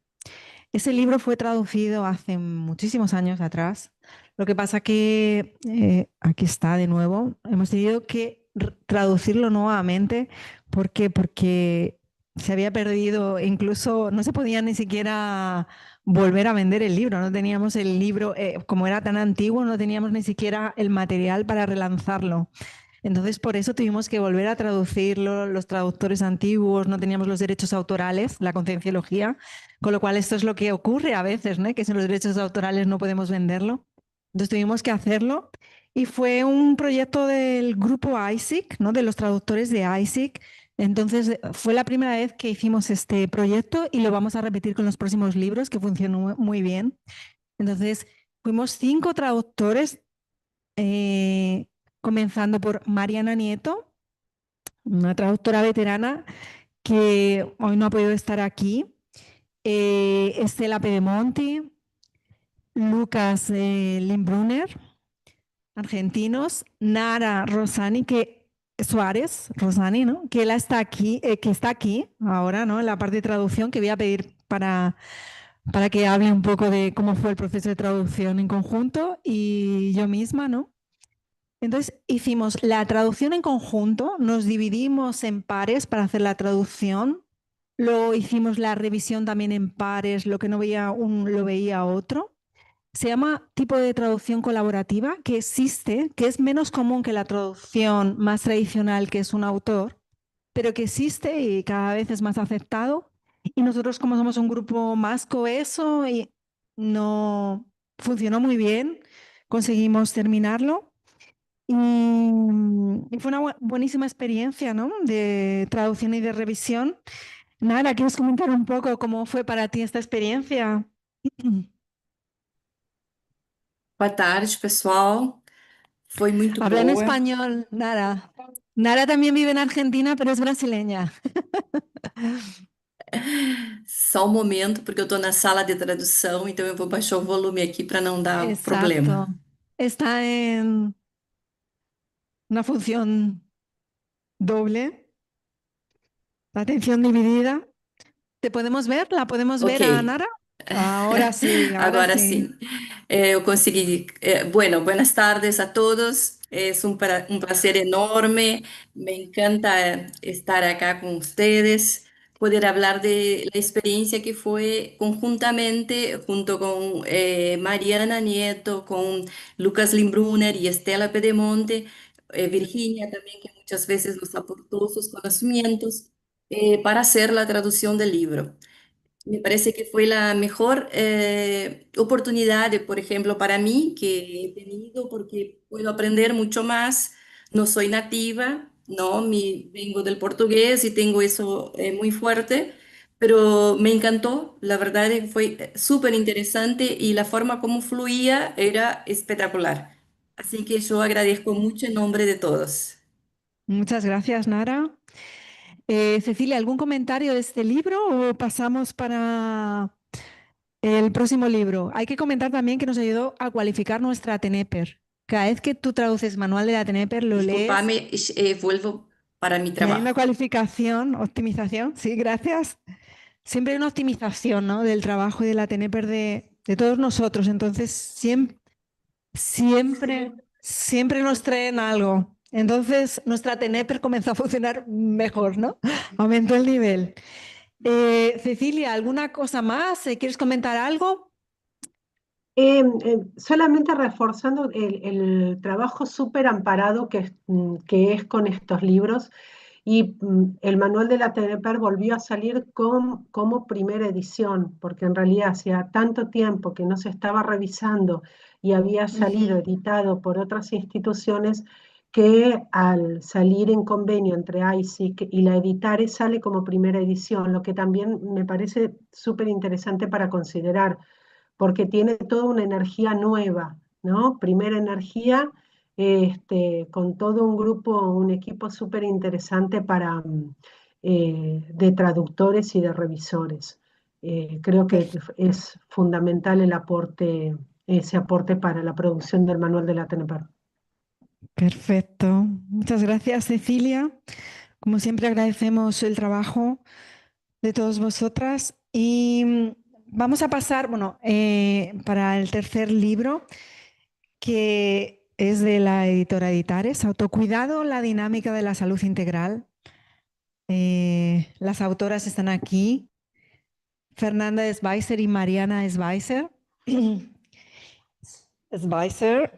Ese libro fue traducido hace muchísimos años atrás. Lo que pasa que aquí está de nuevo. Hemos tenido que traducirlo nuevamente. ¿Por qué? Porque se había perdido, incluso no se podía ni siquiera volver a vender el libro. No teníamos el libro, como era tan antiguo, no teníamos ni siquiera el material para relanzarlo. Entonces, por eso tuvimos que volver a traducirlo, los traductores antiguos, no teníamos los derechos autorales, la Conscienciología, con lo cual esto es lo que ocurre a veces, ¿no? Que sin los derechos autorales no podemos venderlo. Entonces tuvimos que hacerlo y fue un proyecto del grupo ISIC, ¿no? De los traductores de ISIC. Entonces fue la primera vez que hicimos este proyecto y lo vamos a repetir con los próximos libros, que funcionó muy bien. Entonces fuimos 5 traductores, comenzando por Mariana Nieto, una traductora veterana que hoy no ha podido estar aquí, Estela Pedemonti, Lucas Limbrunner, argentinos, Nara Rosani, Suárez, Rosani, ¿no? Que está aquí ahora, ¿no? En la parte de traducción, que voy a pedir para que hable un poco de cómo fue el proceso de traducción en conjunto, y yo misma, ¿no? Entonces hicimos la traducción en conjunto, nos dividimos en pares para hacer la traducción, luego hicimos la revisión también en pares, lo que no veía uno lo veía otro. Se llama tipo de traducción colaborativa, que existe, que es menos común que la traducción más tradicional, que es un autor, pero que existe y cada vez es más aceptado. Y nosotros, como somos un grupo más coheso, y no funcionó muy bien, conseguimos terminarlo. Y fue una buenísima experiencia, ¿no? De traducción y de revisión. Nara, ¿quieres comentar un poco cómo fue para ti esta experiencia? Boa tarde, pessoal. Foi muito Habla en boa. español, Nara. Nara también vive en Argentina, pero es brasileña. Só um momento, porque eu estou na sala de tradução, então eu vou baixar o volume aqui para não dar problema. Exacto. Está en una función doble, la atención dividida. ¿Te podemos ver? ¿La podemos ver a Ok. Nara? Ahora sí, ahora Agora sí. sim. Eu consegui. Bueno, buenas tardes a todos. Es un placer enorme. Me encanta estar acá con ustedes, poder hablar de la experiencia que fue conjuntamente junto con Mariana Nieto, con Lucas Limbrunner y Estela Pedemonte, Virginia también, que muchas veces nos aportó sus conocimientos para hacer la traducción del libro. Me parece que fue la mejor oportunidad, por ejemplo, para mí que he tenido, porque puedo aprender mucho más. No soy nativa, no, vengo del portugués y tengo eso muy fuerte, pero me encantó. La verdad es que fue súper interesante y la forma como fluía era espectacular. Así que yo agradezco mucho en nombre de todos. Muchas gracias, Nara. Cecilia, ¿algún comentario de este libro o pasamos para el próximo libro? Hay que comentar también que nos ayudó a cualificar nuestra TENEPER. Cada vez que tú traduces manual de la TENEPER, lo lees Disculpame, vuelvo para mi y hay una trabajo. cualificación, optimización. Sí, gracias. Siempre hay una optimización, ¿no? Del trabajo y de la TENEPER de todos nosotros. Entonces, siempre nos traen algo. Entonces, nuestra TENEPER comenzó a funcionar mejor, ¿no? Aumentó el nivel. Cecilia, ¿alguna cosa más? ¿Quieres comentar algo? Solamente reforzando el trabajo súper amparado que es con estos libros Y el manual de la TNPR volvió a salir como primera edición, porque en realidad hacía tanto tiempo que no se estaba revisando y había salido editado por otras instituciones que al salir en convenio entre ISIC y la EDITARES sale como primera edición, lo que también me parece súper interesante para considerar, porque tiene toda una energía nueva, ¿no? Primera energía, con todo un grupo, un equipo súper interesante de traductores y de revisores. Creo que es fundamental ese aporte para la producción del manual de la TNPR. Perfecto. Muchas gracias, Cecilia. Como siempre, agradecemos el trabajo de todos vosotras y vamos a pasar, bueno, para el tercer libro, que es de la editora EDITARES, Autocuidado, la dinámica de la salud integral. Las autoras están aquí, Fernanda Schweizer y Mariana Schweizer. Schweizer.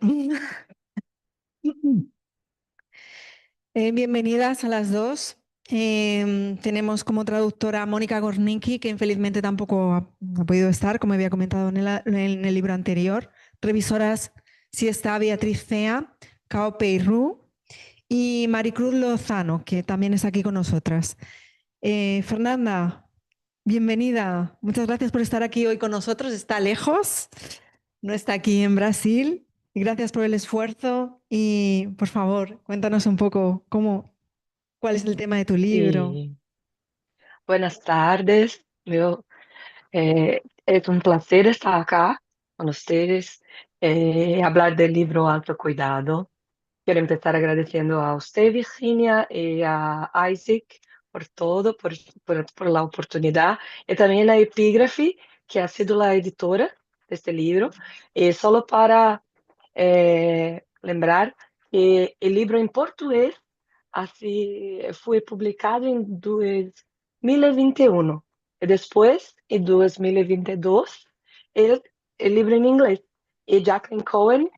Bienvenidas a las dos. Tenemos como traductora a Mónica Gornicki, que infelizmente tampoco ha podido estar, como había comentado en el libro anterior. Revisoras sí está Beatriz Cea, Cao Peiru y Maricruz Lozano, que también es aquí con nosotras. Fernanda, bienvenida. Muchas gracias por estar aquí hoy con nosotros. Está lejos, no está aquí en Brasil. Gracias por el esfuerzo y, por favor, cuéntanos un poco cuál es el tema de tu libro. Sí. Buenas tardes. Es un placer estar acá con ustedes, hablar del libro Autocuidado. Quiero empezar agradeciendo a usted, Virginia, y a Isaac por todo, por la oportunidad, y también a Epígrafe, que ha sido la editora de este libro. Solo para lembrar que el libro en portugués fue publicado en 2021, y después, en 2022, el libro en inglés. Y Jacqueline Cohen,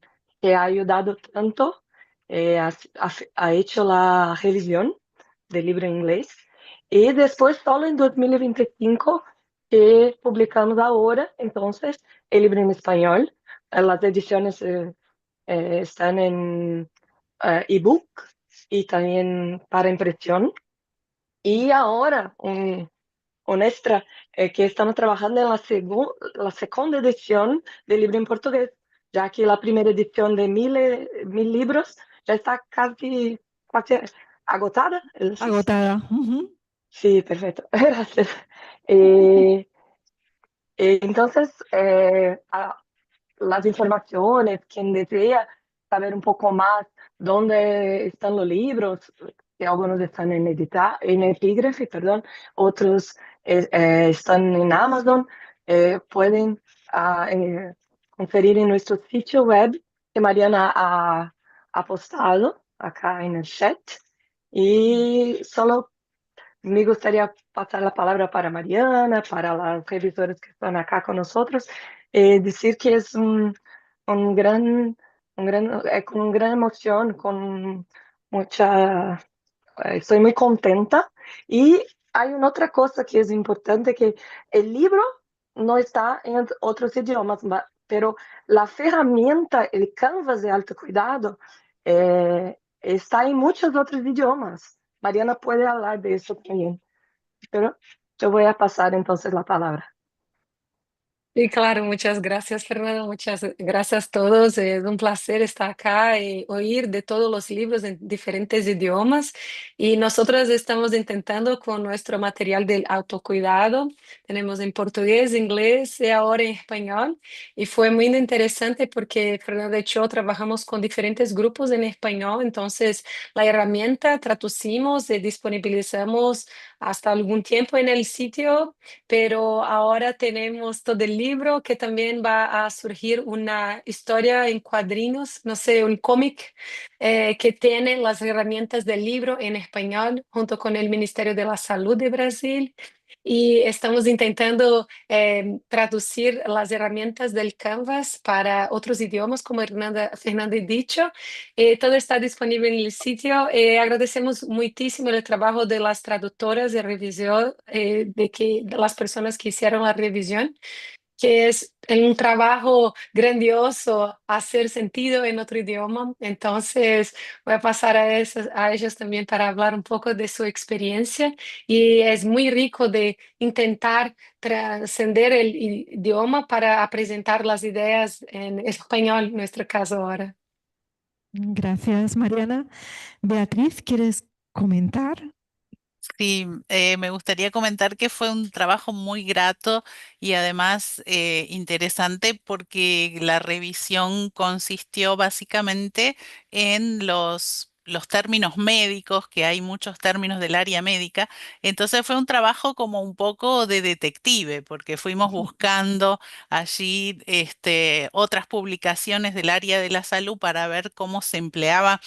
que ha ayudado tanto, ha hecho la revisión del libro en inglés. Y después, solo en 2025, que publicamos ahora, entonces, el libro en español. Las ediciones están en ebook y también para impresión. Y ahora, un extra, que estamos trabajando en la segunda edición del libro en portugués, ya que la primera edición de 1000 libros ya está casi agotada. Agotada. Sí, perfecto. Gracias. Entonces, las informaciones, quien desea saber un poco más dónde están los libros, que algunos están en Epígrafe, perdón, otros están en Amazon, pueden conferir en nuestro sitio web que Mariana ha postado acá en el chat. Y solo me gustaría pasar la palabra para Mariana, para las revisoras que están acá con nosotros, decir que es con gran emoción, estoy muy contenta. Y hay una otra cosa que es importante, que el libro no está en otros idiomas, pero la herramienta, el canvas de autocuidado, está en muchos otros idiomas. Mariana puede hablar de eso también, pero yo voy a pasar entonces la palabra. Y claro, muchas gracias, Fernando. Muchas gracias a todos. Es un placer estar acá y oír de todos los libros en diferentes idiomas. Y nosotros estamos intentando con nuestro material del autocuidado. Tenemos en portugués, inglés y ahora en español. Y fue muy interesante porque Fernando y yo trabajamos con diferentes grupos en español. Entonces, la herramienta traducimos y disponibilizamos hasta algún tiempo en el sitio, pero ahora tenemos todo el libro, que también va a surgir una historia en cuadrinos, no sé, un cómic que tiene las herramientas del libro en español junto con el Ministerio de la Salud de Brasil. y estamos intentando traducir las herramientas del Canvas para otros idiomas, como Fernanda ha dicho. Todo está disponible en el sitio. Agradecemos muchísimo el trabajo de las traductoras y revisión, de las personas que hicieron la revisión, que es un trabajo grandioso hacer sentido en otro idioma. Entonces, voy a pasar a ellos también para hablar un poco de su experiencia. Y es muy rico de intentar trascender el idioma para presentar las ideas en español, en nuestro caso ahora. Gracias, Mariana. Beatriz, ¿quieres comentar? Sí, me gustaría comentar que fue un trabajo muy grato y además interesante porque la revisión consistió básicamente en los términos médicos, que hay muchos términos del área médica. Entonces fue un trabajo como un poco de detective, porque fuimos buscando allí otras publicaciones del área de la salud para ver cómo se empleaba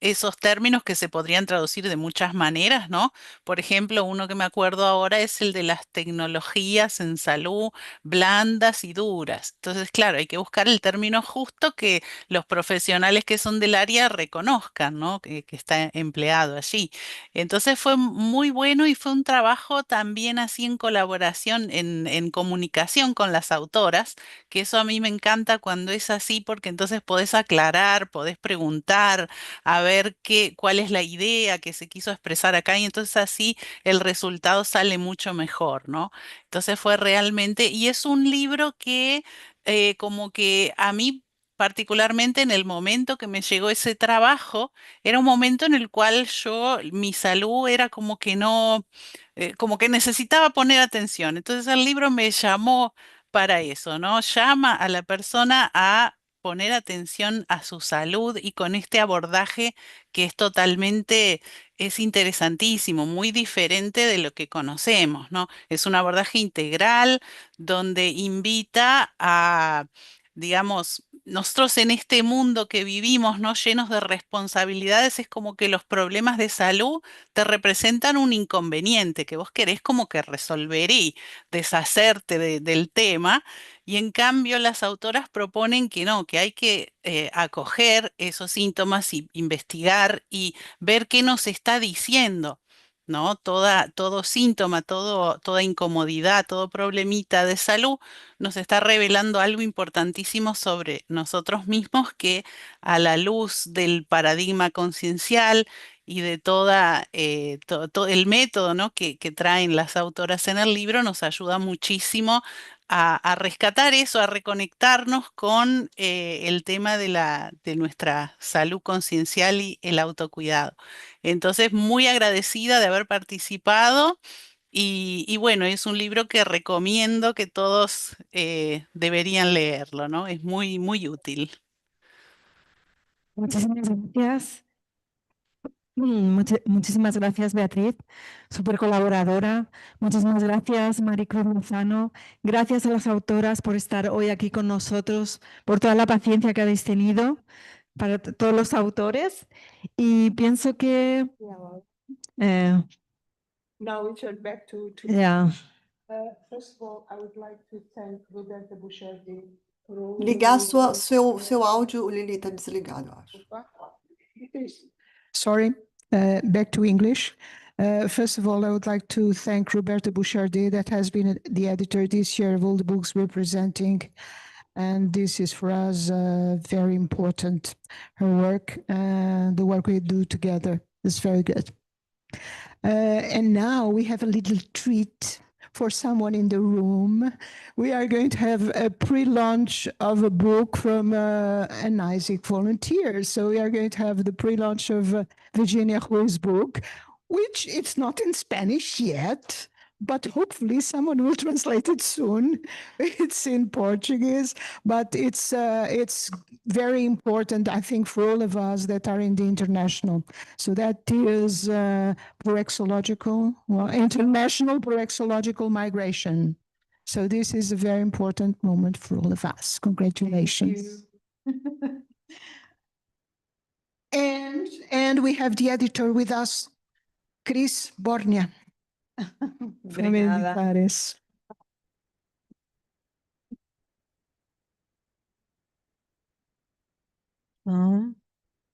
esos términos que se podrían traducir de muchas maneras, ¿no? Por ejemplo, uno que me acuerdo ahora es el de las tecnologías en salud blandas y duras. Entonces, claro, hay que buscar el término justo que los profesionales que son del área reconozcan, ¿no? Que está empleado allí. Entonces fue muy bueno y fue un trabajo también así en colaboración, en comunicación con las autoras, que eso a mí me encanta cuando es así, porque entonces podés aclarar, podés preguntar, a ver cuál es la idea que se quiso expresar acá, y entonces así el resultado sale mucho mejor, ¿no? Entonces fue realmente, y es un libro que como que a mí particularmente en el momento que me llegó ese trabajo, era un momento en el cual mi salud era como que no, como que necesitaba poner atención. Entonces el libro me llamó para eso, ¿no? Llama a la persona a poner atención a su salud y con este abordaje que es totalmente, es interesantísimo, muy diferente de lo que conocemos, ¿no? Es un abordaje integral donde invita a, digamos, nosotros en este mundo que vivimos, ¿no? Llenos de responsabilidades, es como que los problemas de salud te representan un inconveniente que vos querés como que resolver y deshacerte del tema. Y en cambio las autoras proponen que no, que hay que acoger esos síntomas y investigar y ver qué nos está diciendo, ¿no? Todo síntoma, toda incomodidad, todo problemita de salud nos está revelando algo importantísimo sobre nosotros mismos que a la luz del paradigma conciencial y de todo el método, ¿no? que traen las autoras en el libro nos ayuda muchísimo a rescatar eso, a reconectarnos con el tema de nuestra salud conciencial y el autocuidado. Entonces, muy agradecida de haber participado y bueno, es un libro que recomiendo que todos deberían leerlo, ¿no? Es muy, muy útil. Muchísimas gracias. Muchísimas gracias, Beatriz, súper colaboradora. Muchísimas gracias, Maricruz Lozano. Gracias a las autoras por estar hoy aquí con nosotros, por toda la paciencia que habéis tenido para todos los autores. Y pienso que... Now we turn back to Yeah. First of all, I would like to thank Roberta Buchardi. Ligar seu áudio, Lili, está desligado, eu acho. Sorry, back to English. First of all, I would like to thank Roberta Buchardi, that has been the editor this year of all the books we're presenting. And this is for us very important. Her work, the work we do together is very good. And now we have a little treat for someone in the room. We are going to have a pre-launch of a book from an Isaac volunteer. So we are going to have the pre-launch of Virginia Ruiz's book, which it's not in Spanish yet, but hopefully someone will translate it soon. It's in Portuguese, but it's very important, I think, for all of us that are in the international. So that is international parexological migration. So this is a very important moment for all of us. Congratulations. And we have the editor with us, Chris Bornia. Família Editares.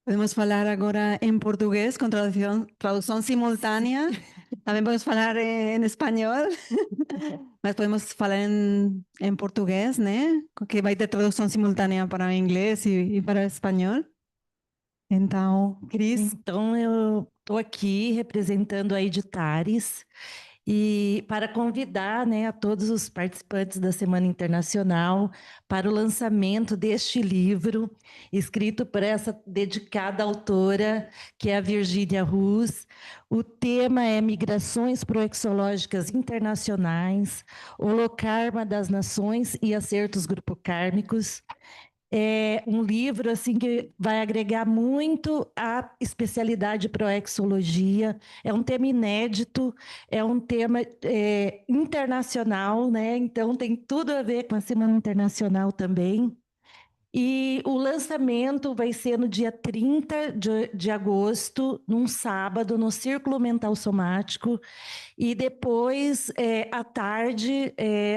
Podemos falar agora em português com tradução simultânea. Também podemos falar em espanhol, mas podemos falar em português, né? Que vai ter tradução simultânea para inglês e para espanhol. Então, Cris. Então, eu estou aqui representando a EDITARES e para convidar, né, a todos os participantes da Semana Internacional para o lançamento deste livro, escrito por essa dedicada autora, que é a Virginia Rus. O tema é Migrações Proexológicas Internacionais, Holokarma das Nações e Acertos Grupocármicos. É um livro assim que vai agregar muito à especialidade proexologia. É um tema inédito, é um tema internacional, né? Então tem tudo a ver com a Semana Internacional também. E o lançamento vai ser no dia 30 de agosto, num sábado, no Círculo Mental Somático. E depois, à tarde,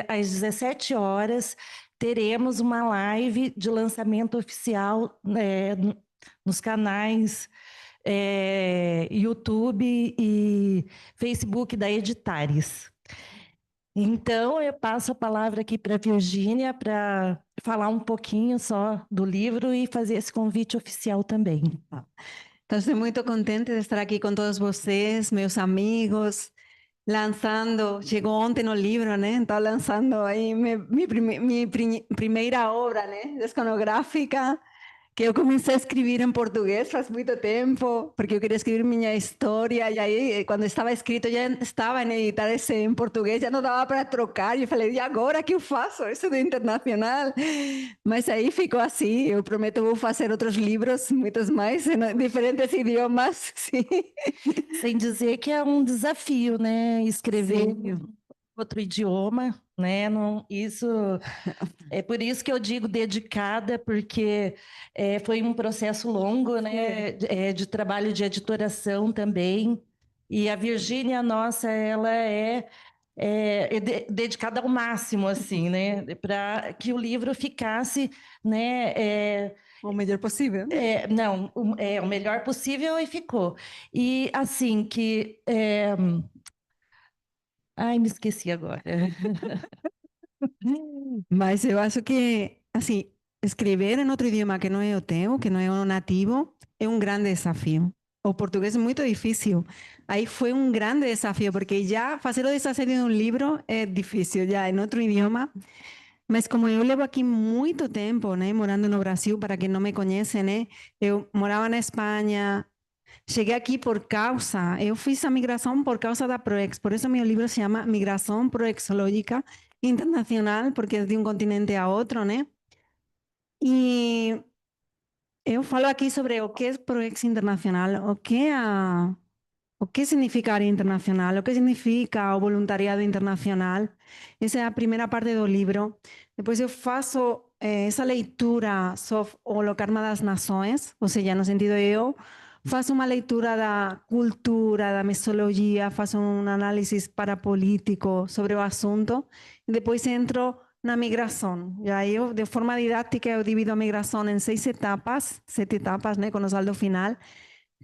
às 17 horas, teremos uma live de lançamento oficial nos canais YouTube e Facebook da EDITARES. Então, eu passo a palavra aqui para a Virgínia para falar um pouquinho só do livro e fazer esse convite oficial também. Então, estou muito contente de estar aqui com todos vocês, meus amigos, lançando, chegou ontem o livro, né? Então, lançando aí minha primeira obra, né? Desconográfica, que eu comecei a escrever em português faz muito tempo, porque eu queria escrever minha história, e aí, quando estava escrito, já estava em editar esse em português, já não dava para trocar, e eu falei, e agora que eu faço isso do internacional? Mas aí ficou assim, eu prometo vou fazer outros livros, muitos mais, em diferentes idiomas, sim. Sem dizer que é um desafio, né? Escrever outro idioma, né? Não, isso é por isso que eu digo dedicada, porque foi um processo longo, né? De trabalho de editoração também. E a Virgínia, nossa, ela é dedicada ao máximo, assim, né? Para que o livro ficasse, né? O melhor possível. Não, o melhor possível e ficou. E assim que ai, me esqueci agora. Mas eu acho que, assim, escrever em outro idioma que não é o teu, que não é o nativo, é um grande desafio. O português é muito difícil. Aí foi um grande desafio, porque já fazer o desafio de um livro é difícil, já em outro idioma. Mas como eu levo aqui muito tempo, né, morando no Brasil, para quem não me conhece, né, eu morava na Espanha, cheguei aqui por causa, eu fiz a migração por causa da ProEx, por isso meu livro se chama Migração Proexológica Internacional, porque é de um continente a outro, né? E eu falo aqui sobre o que é ProEx internacional, o que significa área internacional, o que significa o voluntariado internacional. Essa é a primeira parte do livro. Depois eu faço essa leitura sobre o Holokarma das Nações, ou seja, no sentido eu faço uma leitura da cultura, da mixologia, faço um análise parapolítico sobre o assunto, e depois entro na migração. E aí, eu, de forma didática, eu divido a migração em 7 etapas, né, com o saldo final,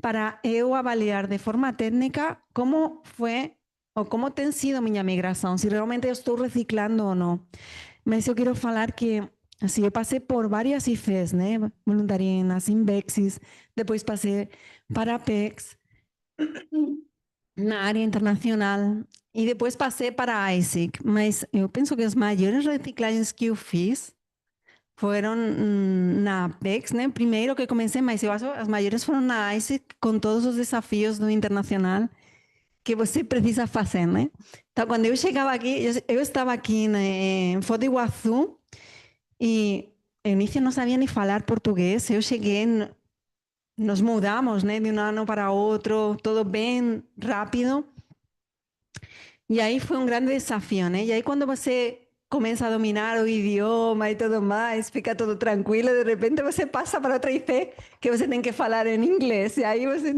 para eu avaliar de forma técnica como foi ou como tem sido minha migração, se realmente eu estou reciclando ou não. Mas eu quero falar que assim, eu passei por várias IFEs, né? Voluntariei na Simbexis, depois passei para a PEX, na área internacional, e depois passei para a ISIC. Mas eu penso que as maiores reciclagens que eu fiz foram na PEX, né? Primeiro que comecei, mas eu acho as maiores foram na ISIC, com todos os desafios do internacional que você precisa fazer, né? Então, quando eu chegava aqui, eu estava aqui em Foz do Iguaçu, e no início não sabia nem falar português. Eu cheguei, nos mudamos, né, de um ano para outro, tudo bem rápido. E aí foi um grande desafio, né? E aí quando você começa a dominar o idioma e tudo mais, fica tudo tranquilo, de repente você passa para outra IP que você tem que falar em inglês, e aí você,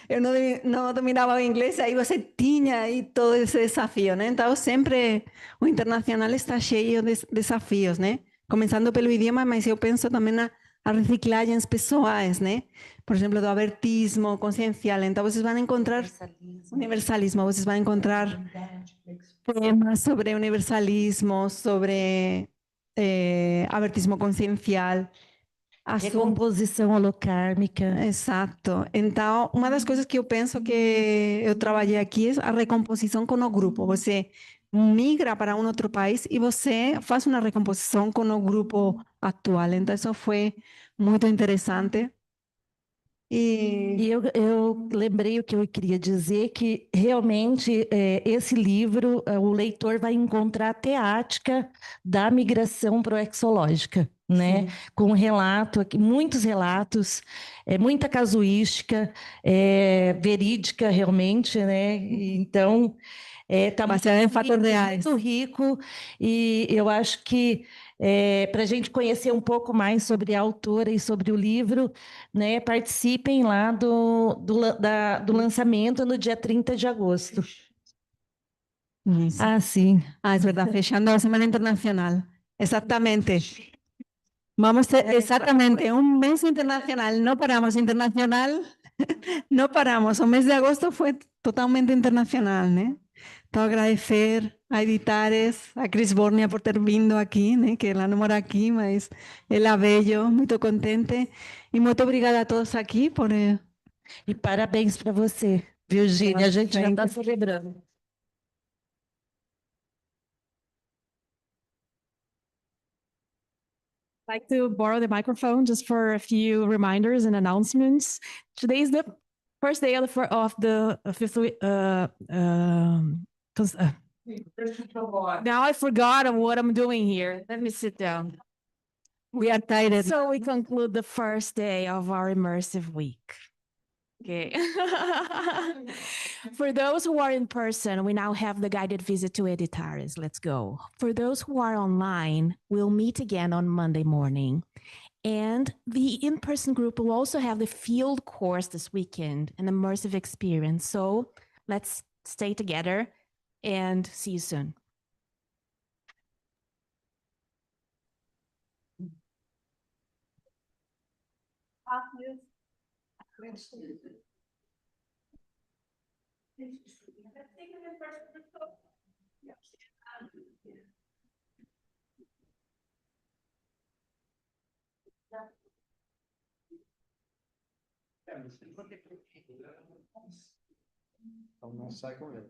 eu não dominava o inglês, aí você tinha aí todo esse desafio, né? Então sempre o internacional está cheio de desafios, né? Começando pelo idioma, mas eu penso também na reciclagens pessoais, né? Por exemplo, do abertismo consciencial. Então vocês vão encontrar universalismo, vocês vão encontrar temas sobre universalismo, sobre abertismo consciencial, Recomposição holocármica. Exato. Então, uma das coisas que eu penso que eu trabalhei aqui é a recomposição com o grupo. Você migra para um outro país e você faz uma recomposição com o grupo atual. Então, isso foi muito interessante. E eu lembrei o que eu queria dizer, que realmente esse livro, o leitor vai encontrar a teática da migração proexológica, né? Com relato, muitos relatos, muita casuística, verídica realmente, né? Então, está baseado em fatos reais. Muito rico, e eu acho que para a gente conhecer um pouco mais sobre a autora e sobre o livro, né, participem lá do lançamento no dia 30 de agosto. Isso. Ah, sim. Ah, é verdade, fechando a Semana Internacional. Exatamente. Vamos ter exatamente um mês internacional. Não paramos internacional, não paramos. O mês de agosto foi totalmente internacional, né? Então, agradecer a Editares, a Cris Bornia por ter vindo aqui, né? Que ela não mora aqui, mas ela veio, muito contente. E muito obrigada a todos aqui por... E parabéns para você, Virgínia. A gente já está celebrando. Like to borrow the microphone just for a few reminders and announcements. Today is the first day of the fifth week. Now I forgot what I'm doing here. Let me sit down. We are tired. So we conclude the first day of our immersive week. Okay. For those who are in person, we now have the guided visit to EDITARES. Let's go. For those who are online, we'll meet again on Monday morning. And the in-person group will also have the field course this weekend, an immersive experience. So let's stay together and see you soon. Então não sai com ele.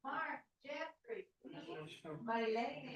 Mark, Jeffrey, Marilene,